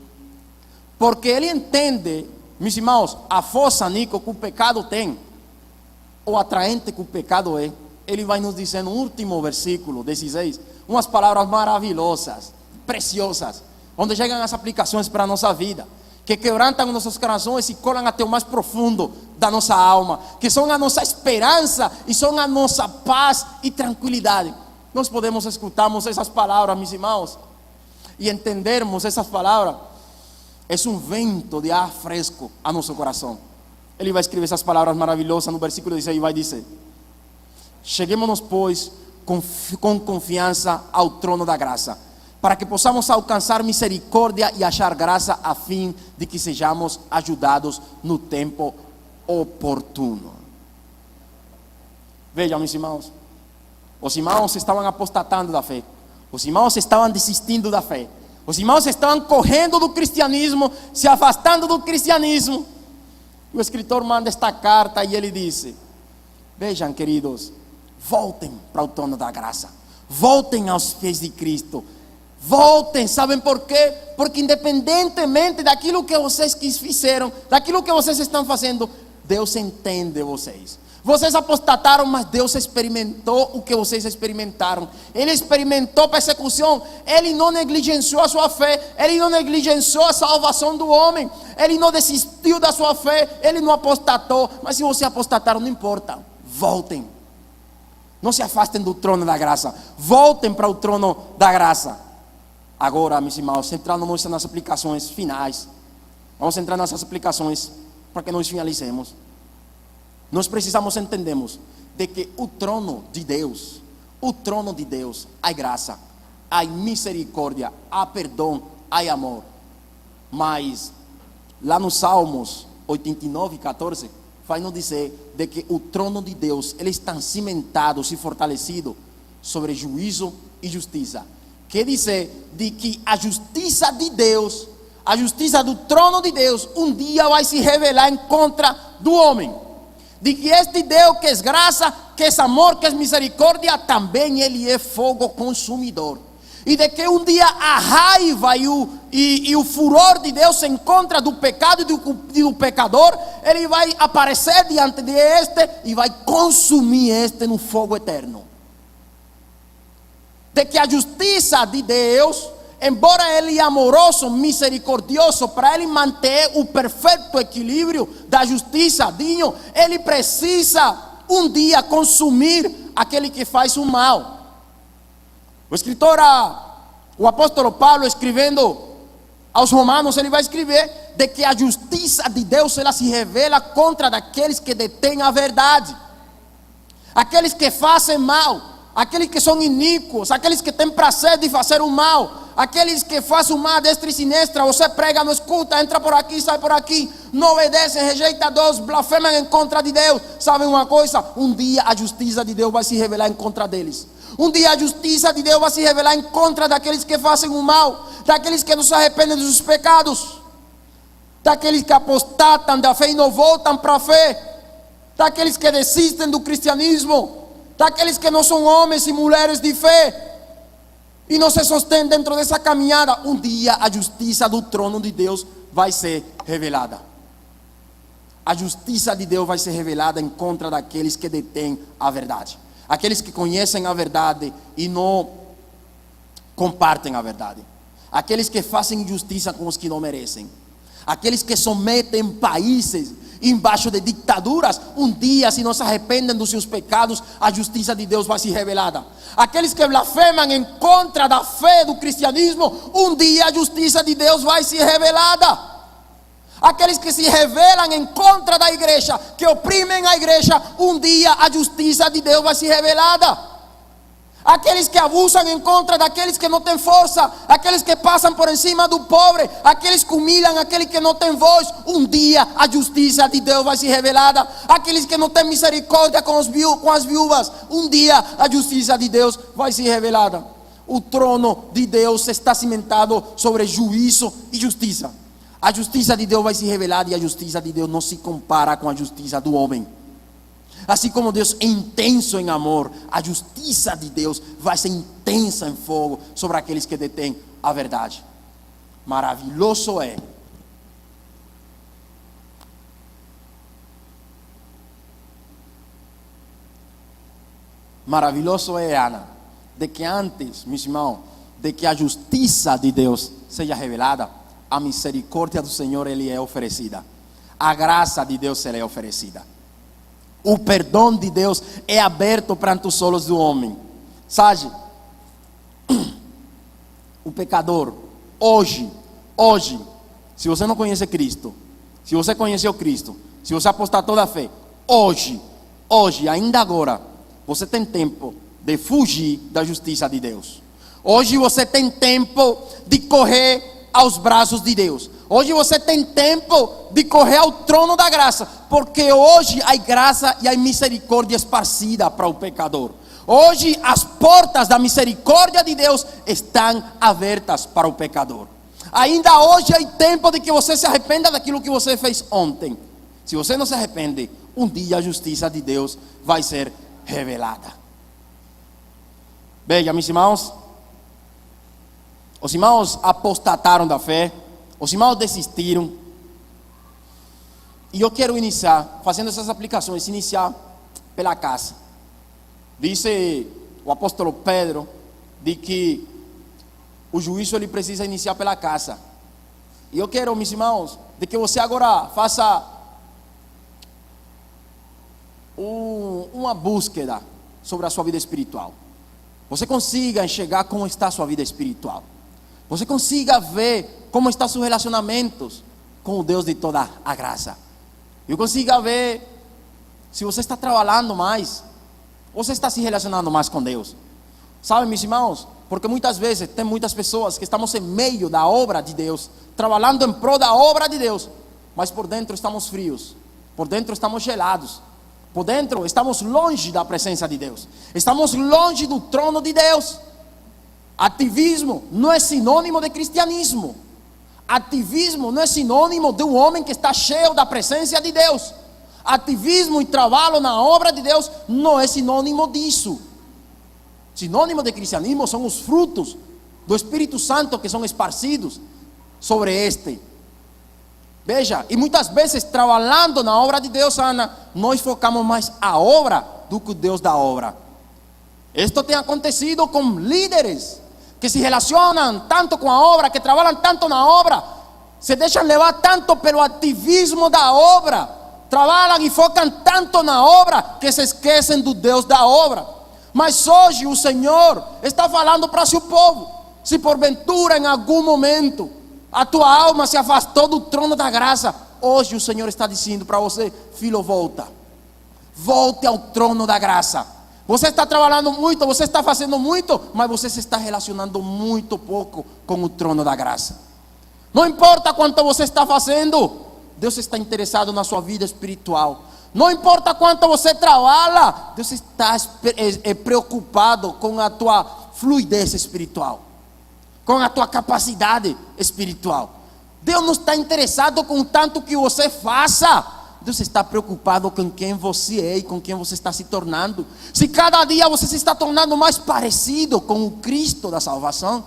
porque ele entende, meus irmãos, a força, Nico, que o pecado tem, o atraente que o pecado é. Ele vai nos dizer no último versículo 16, umas palavras maravilhosas, preciosas, onde chegam as aplicações para a nossa vida, que quebrantam nossos corações e colam até o mais profundo da nossa alma, que são a nossa esperança e são a nossa paz e tranquilidade. Nós podemos escutarmos essas palavras, meus irmãos, e entendermos essas palavras. É um vento de ar fresco a nosso coração. Ele vai escrever essas palavras maravilhosas no versículo 16 e vai dizer: cheguemos-nos, pois, com confiança ao trono da graça, para que possamos alcançar misericórdia e achar graça, a fim de que sejamos ajudados no tempo oportuno. Vejam, meus irmãos, os irmãos estavam apostatando da fé, os irmãos estavam desistindo da fé, os irmãos estavam correndo do cristianismo, se afastando do cristianismo. O escritor manda esta carta e ele disse: vejam, queridos, voltem para o trono da graça, voltem aos pés de Cristo, voltem. Sabem por quê? Porque independentemente daquilo que vocês fizeram, daquilo que vocês estão fazendo, Deus entende vocês. Vocês apostataram, mas Deus experimentou o que vocês experimentaram. Ele experimentou persecução. Ele não negligenciou a sua fé. Ele não negligenciou a salvação do homem. Ele não desistiu da sua fé. Ele não apostatou. Mas se você apostatar, não importa. Voltem. Não se afastem do trono da graça. Voltem para o trono da graça. Agora, meus irmãos, entrando nas aplicações finais. Vamos entrar nessas aplicações para que nós finalicemos. Nós precisamos entendermos de que o trono de Deus, há graça, há misericórdia, há perdão, há amor. Mas lá nos Salmos 89, 14, vai nos dizer de que o trono de Deus, ele está cimentado e fortalecido sobre juízo e justiça. Quer dizer de que a justiça de Deus, a justiça do trono de Deus, um dia vai se revelar em contra do homem. De que este Deus que é graça, que é amor, que é misericórdia, também ele é fogo consumidor. E de que um dia a raiva e o furor de Deus em contra do pecado e do pecador, ele vai aparecer diante de este e vai consumir este no fogo eterno. De que a justiça de Deus, embora ele é amoroso, misericordioso, para ele manter o perfeito equilíbrio da justiça, ele precisa um dia consumir aquele que faz o mal. O escritor O apóstolo Paulo, escrevendo aos Romanos, ele vai escrever de que a justiça de Deus, ela se revela contra daqueles que detêm a verdade, aqueles que fazem mal, aqueles que são iníquos, aqueles que têm prazer de fazer o mal, aqueles que fazem o mal a destra e siniestra. Você prega, não escuta, entra por aqui, sai por aqui, não obedece, rejeita Deus, blasfema em contra de Deus. Sabem uma coisa? Um dia a justiça de Deus vai se revelar em contra deles. Um dia a justiça de Deus vai se revelar em contra daqueles que fazem o mal, daqueles que não se arrependem dos seus pecados, daqueles que apostatam da fé e não voltam para a fé, daqueles que desistem do cristianismo, daqueles que não são homens e mulheres de fé e não se sostêm dentro dessa caminhada. Um dia a justiça do trono de Deus vai ser revelada. A justiça de Deus vai ser revelada em contra daqueles que detêm a verdade, aqueles que conhecem a verdade e não compartem a verdade, aqueles que fazem injustiça com os que não merecem, aqueles que sometem países embaixo de ditaduras. Um dia, se não se arrependem dos seus pecados, a justiça de Deus vai ser revelada. Aqueles que blasfemam em contra da fé do cristianismo, um dia a justiça de Deus vai ser revelada. Aqueles que se revelam em contra da igreja, que oprimem a igreja, um dia a justiça de Deus vai ser revelada. Aqueles que abusam em contra daqueles que não têm força, aqueles que passam por cima do pobre, aqueles que humilham aquele que não tem voz, um dia a justiça de Deus vai ser revelada. Aqueles que não têm misericórdia com as viúvas, um dia a justiça de Deus vai ser revelada. O trono de Deus está cimentado sobre juízo e justiça. A justiça de Deus vai ser revelada e a justiça de Deus não se compara com a justiça do homem. Assim como Deus é intenso em amor, a justiça de Deus vai ser intensa em fogo sobre aqueles que detêm a verdade. Maravilhoso é Ana, de que antes, meus irmãos, de que a justiça de Deus seja revelada, a misericórdia do Senhor ele é oferecida, a graça de Deus ela é oferecida, o perdão de Deus é aberto perante os olhos do homem. Sabe, o pecador hoje, se você não conhece Cristo, se você conheceu Cristo, se você apostatou da fé, hoje, ainda agora, você tem tempo de fugir da justiça de Deus. Hoje você tem tempo de correr aos braços de Deus. Hoje você tem tempo de correr ao trono da graça, porque hoje há graça e há misericórdia esparcida para o pecador. Hoje as portas da misericórdia de Deus estão abertas para o pecador. Ainda hoje há tempo de que você se arrependa daquilo que você fez ontem. Se você não se arrepende, um dia a justiça de Deus vai ser revelada. Veja, meus irmãos, os irmãos apostataram da fé, os irmãos desistiram. E eu quero iniciar, fazendo essas aplicações, iniciar pela casa. Dice o apóstolo Pedro, de que o juízo ele precisa iniciar pela casa. E eu quero, meus irmãos, de que você agora faça uma búsqueda sobre a sua vida espiritual. Você consiga enxergar como está a sua vida espiritual. Você consiga ver como estão seus relacionamentos com o Deus de toda a graça. Eu consiga ver se você está trabalhando mais, ou você está se relacionando mais com Deus. Sabe, meus irmãos, porque muitas vezes tem muitas pessoas que estamos em meio da obra de Deus, trabalhando em prol da obra de Deus, mas por dentro estamos frios, por dentro estamos gelados, por dentro estamos longe da presença de Deus, estamos longe do trono de Deus. Ativismo não é sinônimo de cristianismo. Ativismo não é sinônimo de um homem que está cheio da presença de Deus. Ativismo e trabalho na obra de Deus não é sinônimo disso. Sinônimo de cristianismo são os frutos do Espírito Santo que são esparcidos sobre este. Veja, e muitas vezes trabalhando na obra de Deus, Ana, nós focamos mais a obra do que o Deus da obra. Isto tem acontecido com líderes que se relacionam tanto com a obra, que trabalham tanto na obra, se deixam levar tanto pelo ativismo da obra, trabalham e focam tanto na obra, que se esquecem do Deus da obra. Mas hoje o Senhor está falando para seu povo, Se porventura em algum momento a tua alma se afastou do trono da graça, hoje o Senhor está dizendo para você: filho, volta. Volte ao trono da graça. Você está trabalhando muito, você está fazendo muito, mas você se está relacionando muito pouco com o trono da graça. Não importa quanto você está fazendo, Deus está interessado na sua vida espiritual. Não importa quanto você trabalha, Deus está preocupado com a tua fluidez espiritual, com a tua capacidade espiritual. Deus não está interessado com tanto que você faça. Deus está preocupado com quem você é e com quem você está se tornando. Se cada dia você se está tornando mais parecido com o Cristo da salvação,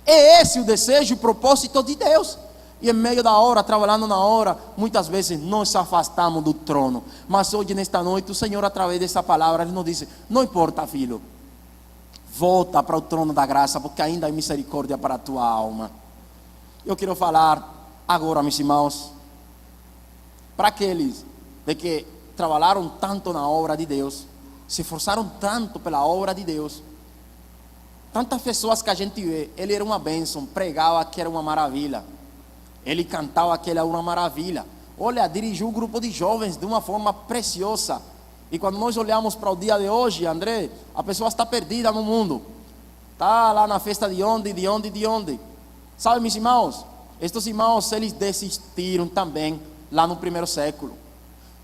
é esse o desejo e o propósito de Deus. E em meio da hora, trabalhando na hora, muitas vezes nos afastamos do trono. Mas hoje, nesta noite, o Senhor, através dessa palavra, Ele nos diz: não importa, filho, volta para o trono da graça, porque ainda há misericórdia para a tua alma. Eu quero falar agora, meus irmãos, para aqueles de que trabalharam tanto na obra de Deus, se esforçaram tanto pela obra de Deus. Tantas pessoas que a gente vê, ele era uma bênção, pregava que era uma maravilha, ele cantava que era uma maravilha. Olha, dirigiu um grupo de jovens de uma forma preciosa. E quando nós olhamos para o dia de hoje, André, a pessoa está perdida no mundo. Está lá na festa de onde? Sabe, meus irmãos, estes irmãos, eles desistiram também lá no primeiro século.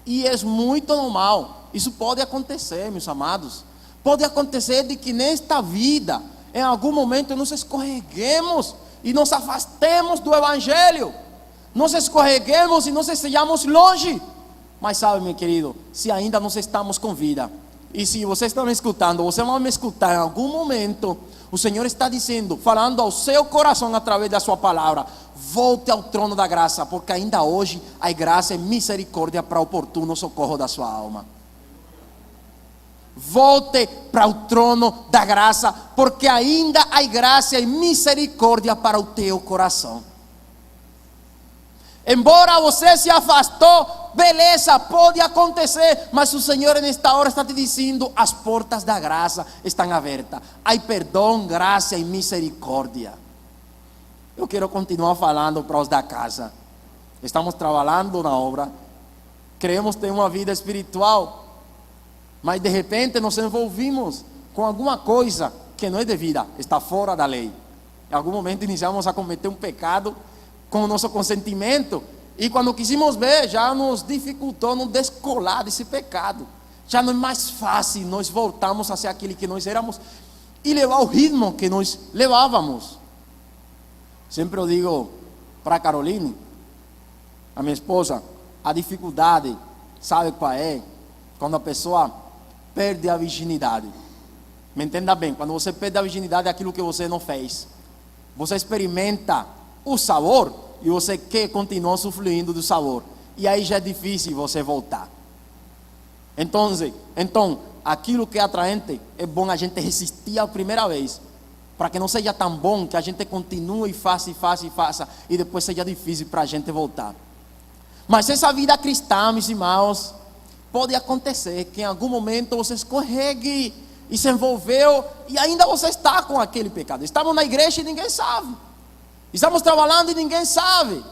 E é muito normal. Isso pode acontecer, meus amados. Pode acontecer de que nesta vida, em algum momento, nos escorreguemos e nos afastemos do Evangelho. Nos escorreguemos e nos estejamos longe. Mas sabe, meu querido, se ainda nós estamos com vida, e se você está me escutando, você vai me escutar em algum momento, o Senhor está dizendo, falando ao seu coração através da sua palavra: volte ao trono da graça, porque ainda hoje há graça e misericórdia para o oportuno socorro da sua alma. Volte para o trono da graça, porque ainda há graça e misericórdia para o teu coração. Embora você se afastou, beleza, pode acontecer, mas o Senhor nesta hora está te dizendo: as portas da graça estão abertas. Há perdão, graça e misericórdia. Eu quero continuar falando para os da casa. Estamos trabalhando na obra, queremos ter uma vida espiritual, mas de repente nos envolvimos com alguma coisa que não é devida, está fora da lei. Em algum momento iniciamos a cometer um pecado com o nosso consentimento, e quando quisimos ver, já nos dificultou nos descolar desse pecado. Já não é mais fácil nós voltarmos a ser aquele que nós éramos e levar o ritmo que nós levávamos. Sempre eu digo para a Caroline, a minha esposa, a dificuldade, sabe qual é? Quando a pessoa perde a virginidade. Me entenda bem, quando você perde a virginidade é aquilo que você não fez. Você experimenta o sabor e você quer continuar sofrendo do sabor. E aí já é difícil você voltar. Então, aquilo que é atraente, é bom a gente resistir a primeira vez, para que não seja tão bom que a gente continue e faça, e depois seja difícil para a gente voltar. Mas essa vida cristã, meus irmãos, pode acontecer que em algum momento você escorregue e se envolveu, e ainda você está com aquele pecado. Estamos na igreja e ninguém sabe. Estamos trabalhando e ninguém sabe.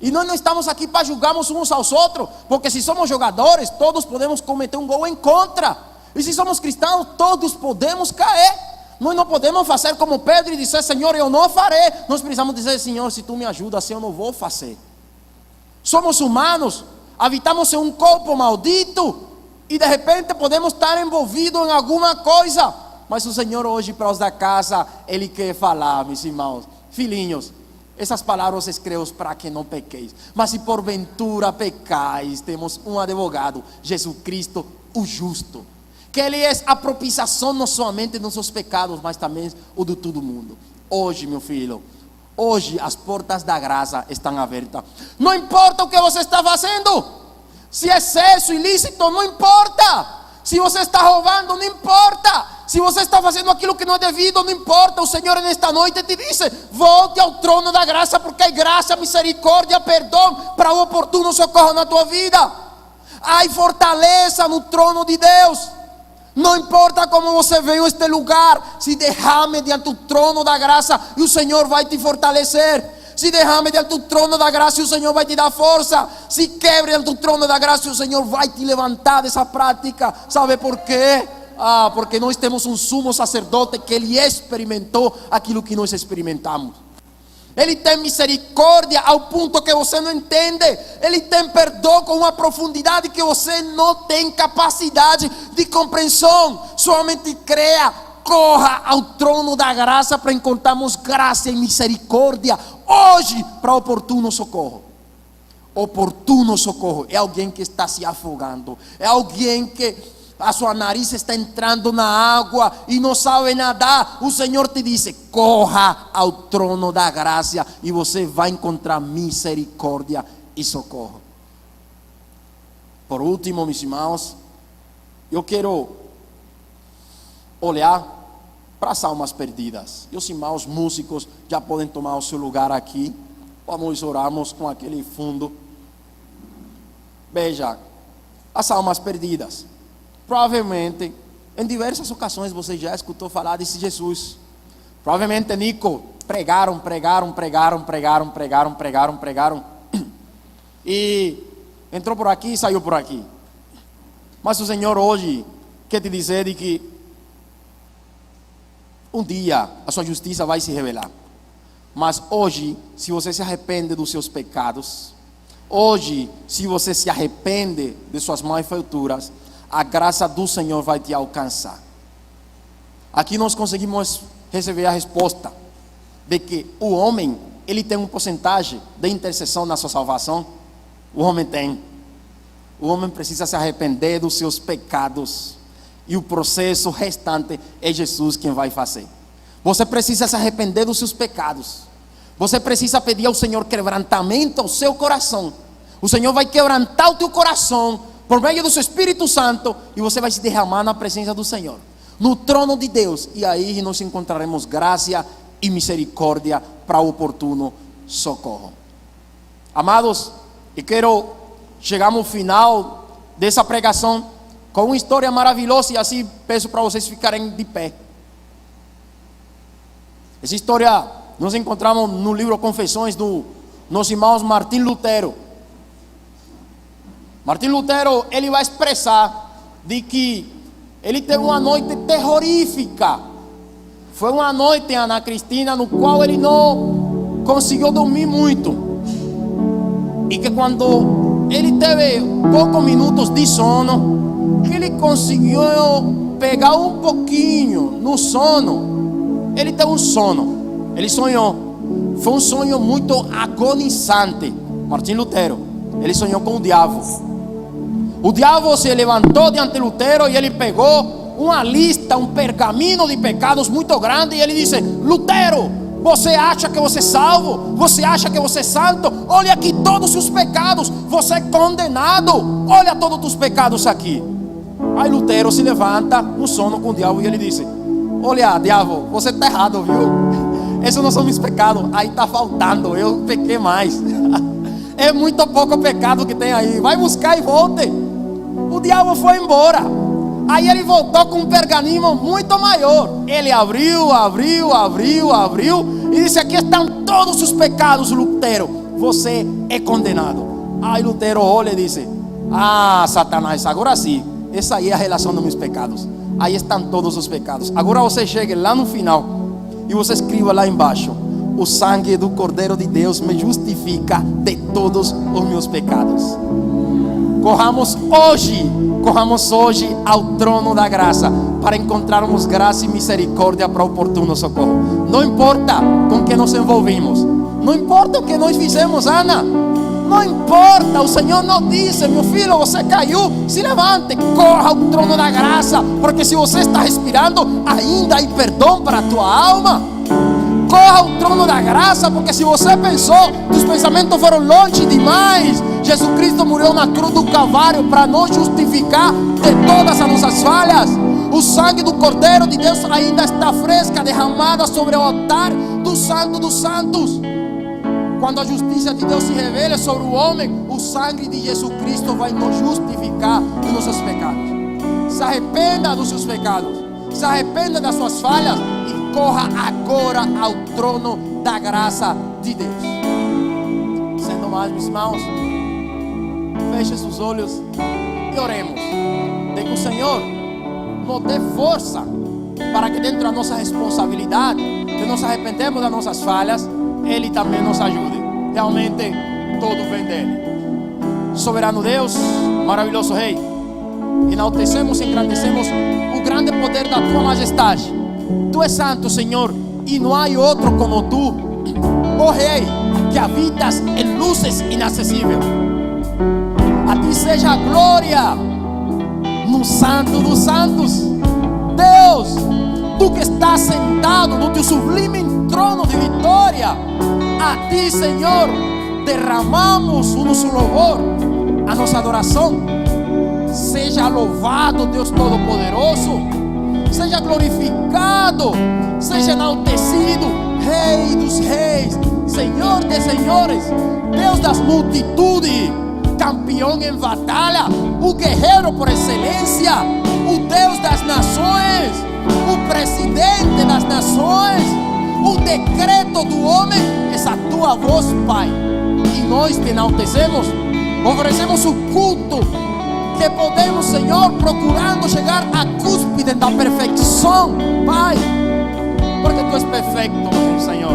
E nós não estamos aqui para julgarmos uns aos outros, porque se somos jogadores, todos podemos cometer um gol em contra. E se somos cristãos, todos podemos cair. Nós não podemos fazer como Pedro e dizer: Senhor, eu não farei. Nós precisamos dizer: Senhor, se tu me ajudas, eu não vou fazer. Somos humanos, habitamos em um corpo maldito, e de repente podemos estar envolvidos em alguma coisa. Mas o Senhor hoje, para os da casa, Ele quer falar, meus irmãos: filhinhos, essas palavras escrevo para que não pequeis. Mas se porventura pecais, temos um advogado, Jesus Cristo, o justo, que Ele é a propiciação não somente dos nossos pecados, mas também o de todo mundo. Hoje, meu filho, hoje as portas da graça estão abertas. Não importa o que você está fazendo, se é excesso, ilícito, não importa. Se você está roubando, não importa. Se você está fazendo aquilo que não é devido, não importa. O Senhor nesta noite te diz: volte ao trono da graça, porque há graça, misericórdia, perdão para o oportuno socorro na tua vida. Há fortaleza no trono de Deus. Não importa como você veio a este lugar, se derrame diante do trono da graça e o Senhor vai te fortalecer. Se derrame diante do trono da graça e o Senhor vai te dar força. Se quebre diante do trono da graça e o Senhor vai te levantar dessa prática. Sabe por quê? Porque nós temos um sumo sacerdote que ele experimentou aquilo que nós experimentamos. Ele tem misericórdia ao ponto que você não entende. Ele tem perdão com uma profundidade que você não tem capacidade de compreensão. Somente creia, corra ao trono da graça para encontrarmos graça e misericórdia hoje para oportuno socorro. Oportuno socorro é alguém que está se afogando, é alguém que a sua nariz está entrando na água e não sabe nadar. O Senhor te diz: corra ao trono da graça e você vai encontrar misericórdia e socorro. Por último, meus irmãos, eu quero olhar para as almas perdidas. E os irmãos músicos já podem tomar o seu lugar aqui. Vamos orarmos com aquele fundo. Veja, as almas perdidas. Provavelmente, em diversas ocasiões você já escutou falar desse Jesus. Provavelmente, Nico, pregaram. E entrou por aqui e saiu por aqui. Mas o Senhor hoje quer te dizer de que um dia a sua justiça vai se revelar. Mas hoje, se você se arrepende dos seus pecados, hoje, se você se arrepende de suas malfeituras, a graça do Senhor vai te alcançar. Aqui nós conseguimos receber a resposta de que o homem, ele tem uma porcentagem de intercessão na sua salvação. O homem tem. O homem precisa se arrepender dos seus pecados. E o processo restante é Jesus quem vai fazer. Você precisa se arrepender dos seus pecados. Você precisa pedir ao Senhor quebrantamento ao seu coração. O Senhor vai quebrantar o teu coração por meio do seu Espírito Santo, e você vai se derramar na presença do Senhor, no trono de Deus, e aí nós encontraremos graça e misericórdia para o oportuno socorro. Amados, eu quero chegar ao final dessa pregação com uma história maravilhosa, e assim peço para vocês ficarem de pé. Essa história nós encontramos no livro Confissões do nosso irmão Martim Lutero. Martim Lutero, ele vai expressar de que ele teve uma noite terrorífica. Foi uma noite, Ana Cristina, no qual ele não conseguiu dormir muito. E que quando ele teve poucos minutos de sono, que ele conseguiu pegar um pouquinho no sono. Ele teve um sono, ele sonhou. Foi um sonho muito agonizante. Martim Lutero, ele sonhou com o diabo. O diabo se levantou diante de Lutero e ele pegou uma lista, um pergaminho de pecados muito grande, e ele disse: Lutero, você acha que você é salvo? Você acha que você é santo? Olha aqui todos os seus pecados, você é condenado. Olha todos os pecados aqui. Aí Lutero se levanta no sono com o diabo e ele disse: olha, diabo, você está errado, viu? Esses não são meus pecados, aí está faltando, eu pequei mais. É muito pouco pecado que tem aí, vai buscar e volte. O diabo foi embora. Aí ele voltou com um pergaminho muito maior. Ele abriu e disse: aqui estão todos os pecados, Lutero, você é condenado. Aí Lutero olha e disse: Satanás, agora sim, essa aí é a relação dos meus pecados. Aí estão todos os pecados. Agora você chega lá no final e você escreva lá embaixo: o sangue do Cordeiro de Deus me justifica de todos os meus pecados. Corramos hoje ao trono da graça para encontrarmos graça e misericórdia para o oportuno socorro. Não importa com que nos envolvimos, não importa o que nós fizemos, Ana, não importa. O Senhor nos disse: meu filho, você caiu, se levante, corra ao trono da graça, porque se você está respirando, ainda há perdão para a tua alma. Corra ao trono da graça, porque se você pensou, os pensamentos foram longe demais. Jesus Cristo morreu na cruz do Calvário para nos justificar de todas as nossas falhas. O sangue do Cordeiro de Deus ainda está fresca, derramada sobre o altar do Santo dos Santos. Quando a justiça de Deus se revela sobre o homem, o sangue de Jesus Cristo vai nos justificar dos nossos pecados. se arrependa dos seus pecados, se arrependa das suas falhas e corra agora ao trono da graça de Deus. Sendo mais, meus irmãos, feche seus olhos e oremos, de que o Senhor nos dê força para que dentro da nossa responsabilidade, de nos arrependermos das nossas falhas, Ele também nos ajude. Realmente, todo vem dEle. Soberano Deus, maravilhoso Rei, enaltecemos e engrandecemos o grande poder da Tua Majestade. Tu és santo, Senhor, e não há outro como Tu, ó Rei, que habitas em luzes inacessíveis. A Ti seja a glória no Santo dos Santos. Deus, Tu que estás sentado no Teu sublime trono de vitória, a Ti, Senhor, derramamos o nosso louvor, a nossa adoração. Seja louvado, Deus Todo-Poderoso, seja glorificado, seja enaltecido, Rei dos Reis, Senhor dos Senhores, Deus das multitudes, campeão em batalha, o guerreiro por excelência, o Deus das nações, o presidente das nações, o decreto do homem, essa tua voz, Pai. E nós te enaltecemos, oferecemos o culto que podemos, Senhor, procurando chegar à cúspide da perfeição, Pai, porque Tu és perfeito, Senhor.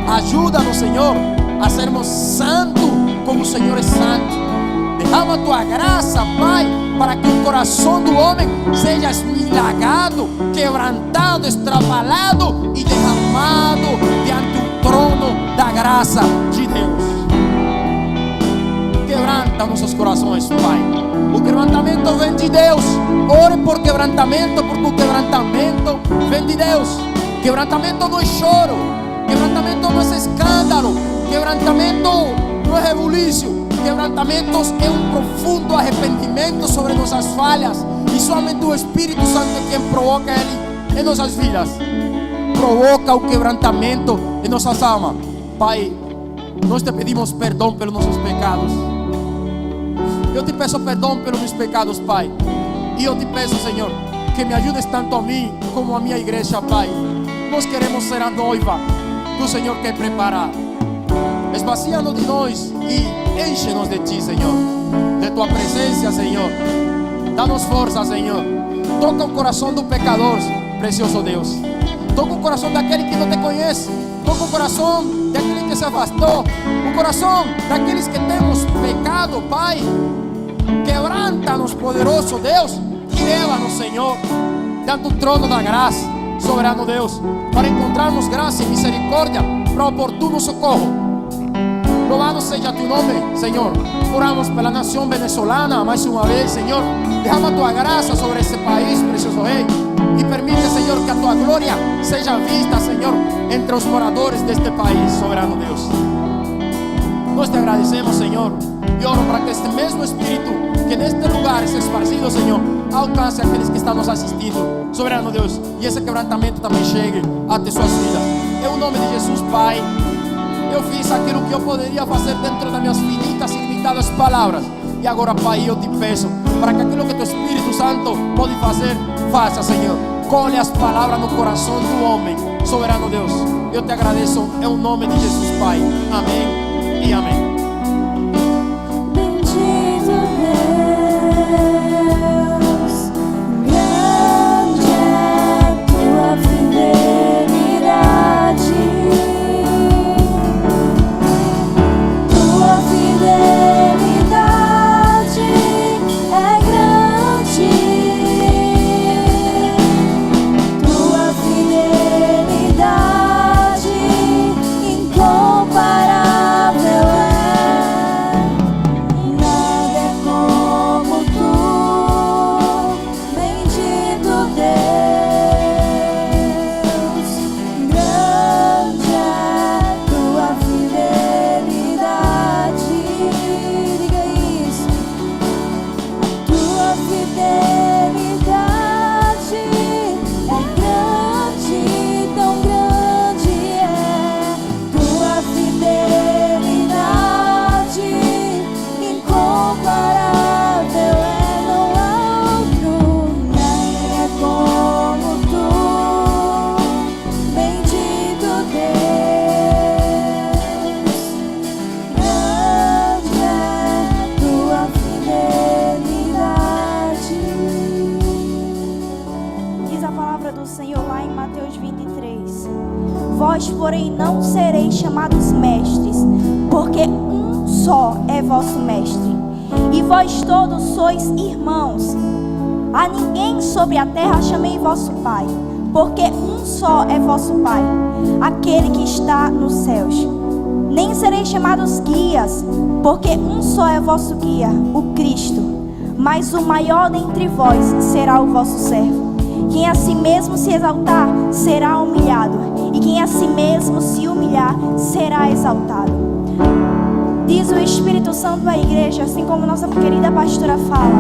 Ajuda-nos, Senhor, a sermos santos como o Senhor é santo. Derrama Tua graça, Pai, para que o coração do homem seja esmilagado, quebrantado, estrapalhado e derramado diante do trono da graça de Deus. Quebranta nossos corações, Pai. O quebrantamento vem de Deus. Ore por quebrantamento, porque o quebrantamento vem de Deus. Quebrantamento não é choro, quebrantamento não é escândalo, quebrantamento não é rebuliço. Quebrantamentos é um profundo arrependimento sobre nossas falhas, e somente o Espírito Santo é quem provoca ele em nossas vidas. Provoca o quebrantamento em nossas almas. Pai, nós te pedimos perdão pelos nossos pecados. Eu te peço perdão pelos meus pecados, Pai. E eu te peço, Senhor, que me ajudes tanto a mim como a minha igreja, Pai. Nós queremos ser a noiva que o Senhor quer preparar. Esvacia-nos de nós e enche-nos de Ti, Senhor, de Tua presença, Senhor. Dá-nos força, Senhor. Toca o coração do pecador, precioso Deus. Toca o coração daquele que não te conhece. Toca o coração daquele que se afastou. O coração daqueles que temos pecado, Pai. Quebranta-nos, poderoso Deus, e leva-nos, Senhor, diante do trono da graça, soberano Deus, para encontrarmos graça e misericórdia para oportuno socorro. Louvado seja Teu nome, Senhor. Oramos pela nação venezolana mais uma vez, Senhor. Derrama Tua graça sobre esse país, precioso Rei, e permite, Senhor, que a Tua glória seja vista, Senhor, entre os moradores deste país, soberano Deus. Nós te agradecemos, Senhor, e oro para que este mesmo Espírito que neste lugar se esparcido, Senhor, alcance aqueles que estão nos assistindo, soberano Deus, e esse quebrantamento também chegue até suas vidas. Em nome de Jesus, Pai, eu fiz aquilo que eu poderia fazer dentro das minhas finitas e limitadas palavras, e agora, Pai, eu te peço para que aquilo que Teu Espírito Santo pode fazer, faça, Senhor. Colhe as palavras no coração do homem, soberano Deus. Eu te agradeço em nome de Jesus, Pai. Amém e amém. Bendito Deus, grande é Tua fidelidade. Tua fidelidade é grande. Tua fidelidade incomparável é. porém não sereis chamados mestres, porque um só é vosso mestre, e vós todos sois irmãos. A ninguém sobre a terra chamei vosso Pai, porque um só é vosso Pai, aquele que está nos céus. Nem sereis chamados guias, porque um só é vosso guia, o Cristo. Mas o maior dentre vós será o vosso servo. Quem a si mesmo se exaltar, será humilhado, e quem a si mesmo se humilhar, será exaltado. Diz o Espírito Santo à igreja, assim como nossa querida pastora fala: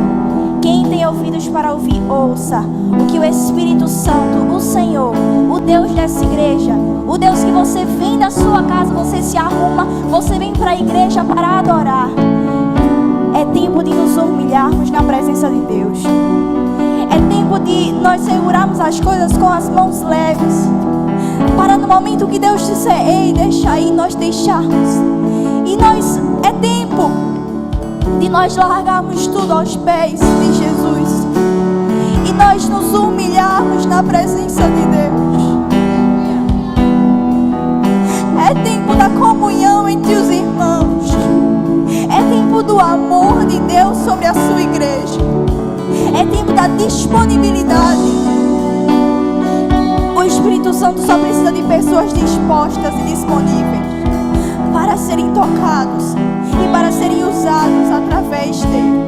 quem tem ouvidos para ouvir, ouça o que o Espírito Santo, o Senhor, o Deus dessa igreja, o Deus que você vem da sua casa, você se arruma, você vem para a igreja para adorar. É tempo de nos humilharmos na presença de Deus. É tempo de nós segurarmos as coisas com as mãos leves, para no momento que Deus disser, ei, deixa aí, nós deixarmos. E é tempo de nós largarmos tudo aos pés de Jesus e nós nos humilharmos na presença de Deus. É tempo da comunhão entre os irmãos. É tempo do amor de Deus sobre a sua igreja. É tempo da disponibilidade. O Espírito Santo só precisa de pessoas dispostas e disponíveis para serem tocados e para serem usados através dele.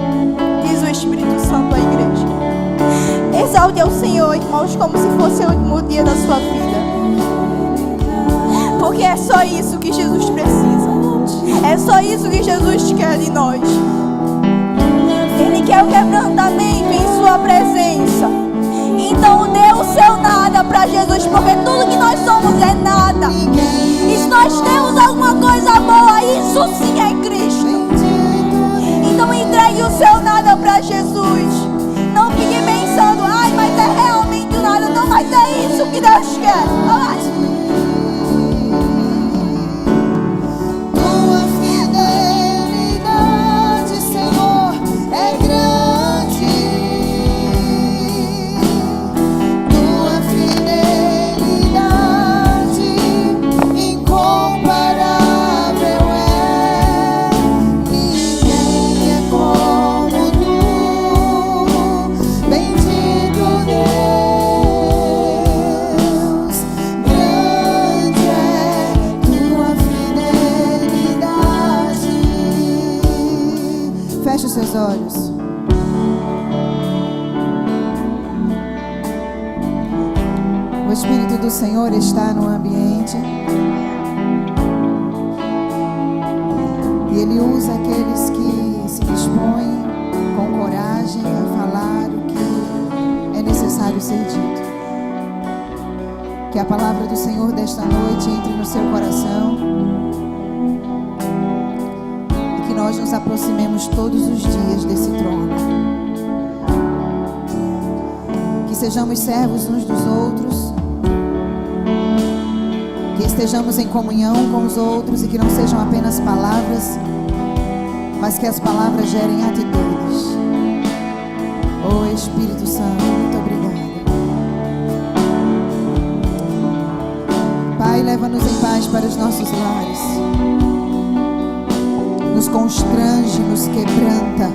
Diz o Espírito Santo à igreja. Exalte ao Senhor, irmãos, como se fosse o último dia da sua vida, porque é só isso que Jesus precisa. É só isso que Jesus quer de nós. Ele quer o quebrantamento em sua presença. Então dê o seu nada para Jesus, porque tudo que nós somos é nada. E se nós temos alguma coisa boa, isso sim é Cristo. Então entregue o seu nada para Jesus. Não fique pensando, ai, mas é realmente o nada. Não, mas é isso que Deus quer. Vai. Feche os seus olhos. O Espírito do Senhor está no ambiente. E Ele usa aqueles que se dispõem com coragem a falar o que é necessário ser dito. Que a palavra do Senhor desta noite entre no seu coração. Nós nos aproximemos todos os dias desse trono. Que sejamos servos uns dos outros. Que estejamos em comunhão com os outros e que não sejam apenas palavras, mas que as palavras gerem atitudes. Oh Espírito Santo, muito obrigada. Pai, leva-nos em paz para os nossos lares. Nos constrange, nos quebranta.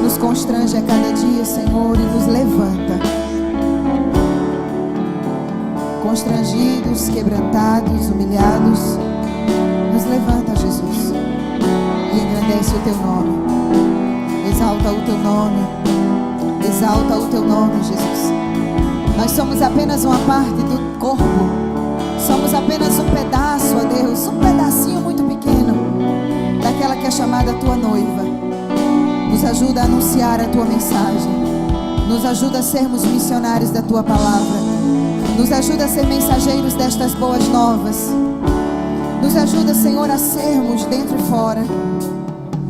Nos constrange a cada dia, Senhor, e nos levanta. Constrangidos, quebrantados, humilhados, nos levanta, Jesus, e engrandece o Teu nome. Exalta o Teu nome. Exalta o Teu nome, Jesus. Nós somos apenas uma parte do corpo. Somos apenas um pedaço, ó Deus, um pedacinho muito pequeno daquela que é chamada Tua noiva. Nos ajuda a anunciar a Tua mensagem. Nos ajuda a sermos missionários da Tua palavra. Nos ajuda a ser mensageiros destas boas novas. Nos ajuda, Senhor, a sermos dentro e fora.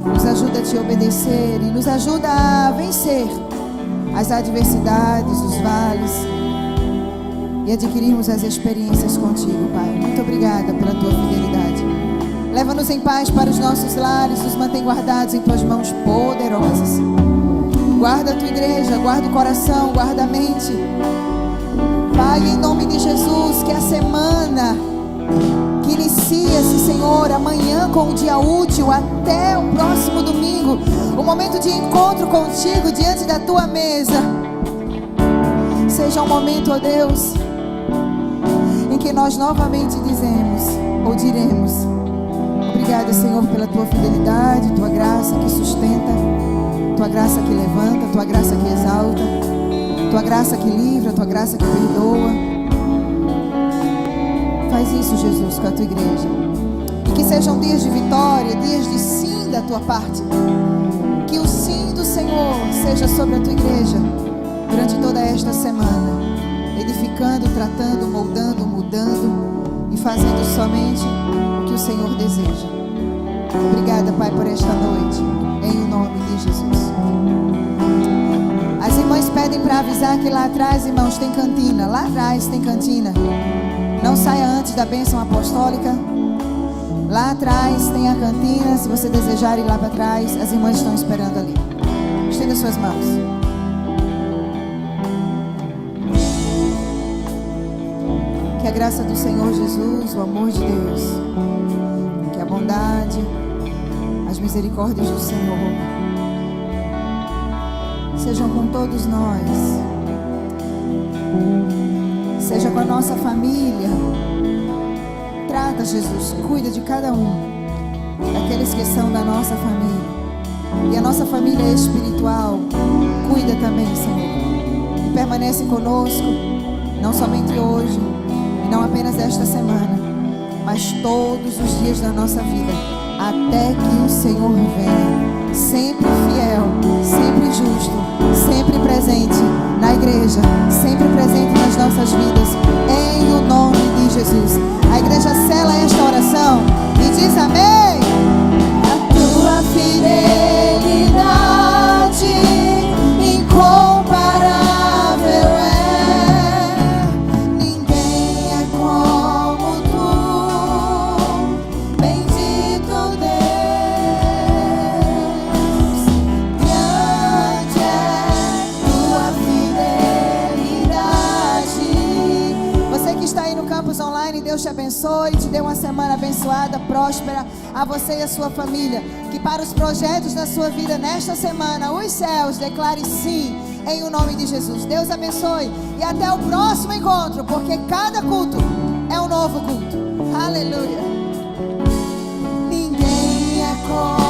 Nos ajuda a Te obedecer e nos ajuda a vencer as adversidades, os vales, e adquirirmos as experiências contigo, Pai. Muito obrigada pela Tua fidelidade. Leva-nos em paz para os nossos lares, nos mantém guardados em Tuas mãos poderosas. Guarda a Tua igreja, guarda o coração, guarda a mente. Pai, em nome de Jesus, que a semana que inicia-se, Senhor, amanhã com o dia útil até o próximo domingo, o momento de encontro contigo diante da tua mesa, seja um momento, ó Deus, em que nós novamente dizemos ou diremos: obrigada, Senhor, pela tua fidelidade, tua graça que sustenta, tua graça que levanta, tua graça que exalta, tua graça que livra, tua graça que perdoa. Faz isso, Jesus, com a tua igreja. E que sejam dias de vitória, dias de sim da tua parte. Que o sim do Senhor seja sobre a tua igreja durante toda esta semana, edificando, tratando, moldando, mudando e fazendo somente o que o Senhor deseja. Obrigada, Pai, por esta noite, em o nome de Jesus. As irmãs pedem para avisar que lá atrás, irmãos, tem cantina. Lá atrás tem cantina. Não saia antes da bênção apostólica. Lá atrás tem a cantina. Se você desejar ir lá para trás, as irmãs estão esperando ali. Estenda suas mãos. Que a graça do Senhor Jesus, o amor de Deus, que a bondade, as misericórdias do Senhor sejam com todos nós. Seja com a nossa família. Trata, Jesus, cuida de cada um daqueles que são da nossa família. E a nossa família espiritual, cuida também, Senhor. E permanece conosco, não somente hoje, e não apenas esta semana, mas todos os dias da nossa vida, até que o Senhor venha. Sempre fiel, sempre justo, sempre presente na igreja, sempre presente nas nossas vidas, em o nome de Jesus. A igreja sela esta oração e diz amém. A tua fidelidade incomparável é, ninguém é como tu, bendito Deus. Grande é tua fidelidade. Você que está aí no campus online, Deus te abençoe, te dê uma semana abençoada, próspera, a você e a sua família. Que para os projetos da sua vida nesta semana, os céus declarem sim, em o nome de Jesus. Deus abençoe e até o próximo encontro, porque cada culto é um novo culto. Aleluia. Ninguém é como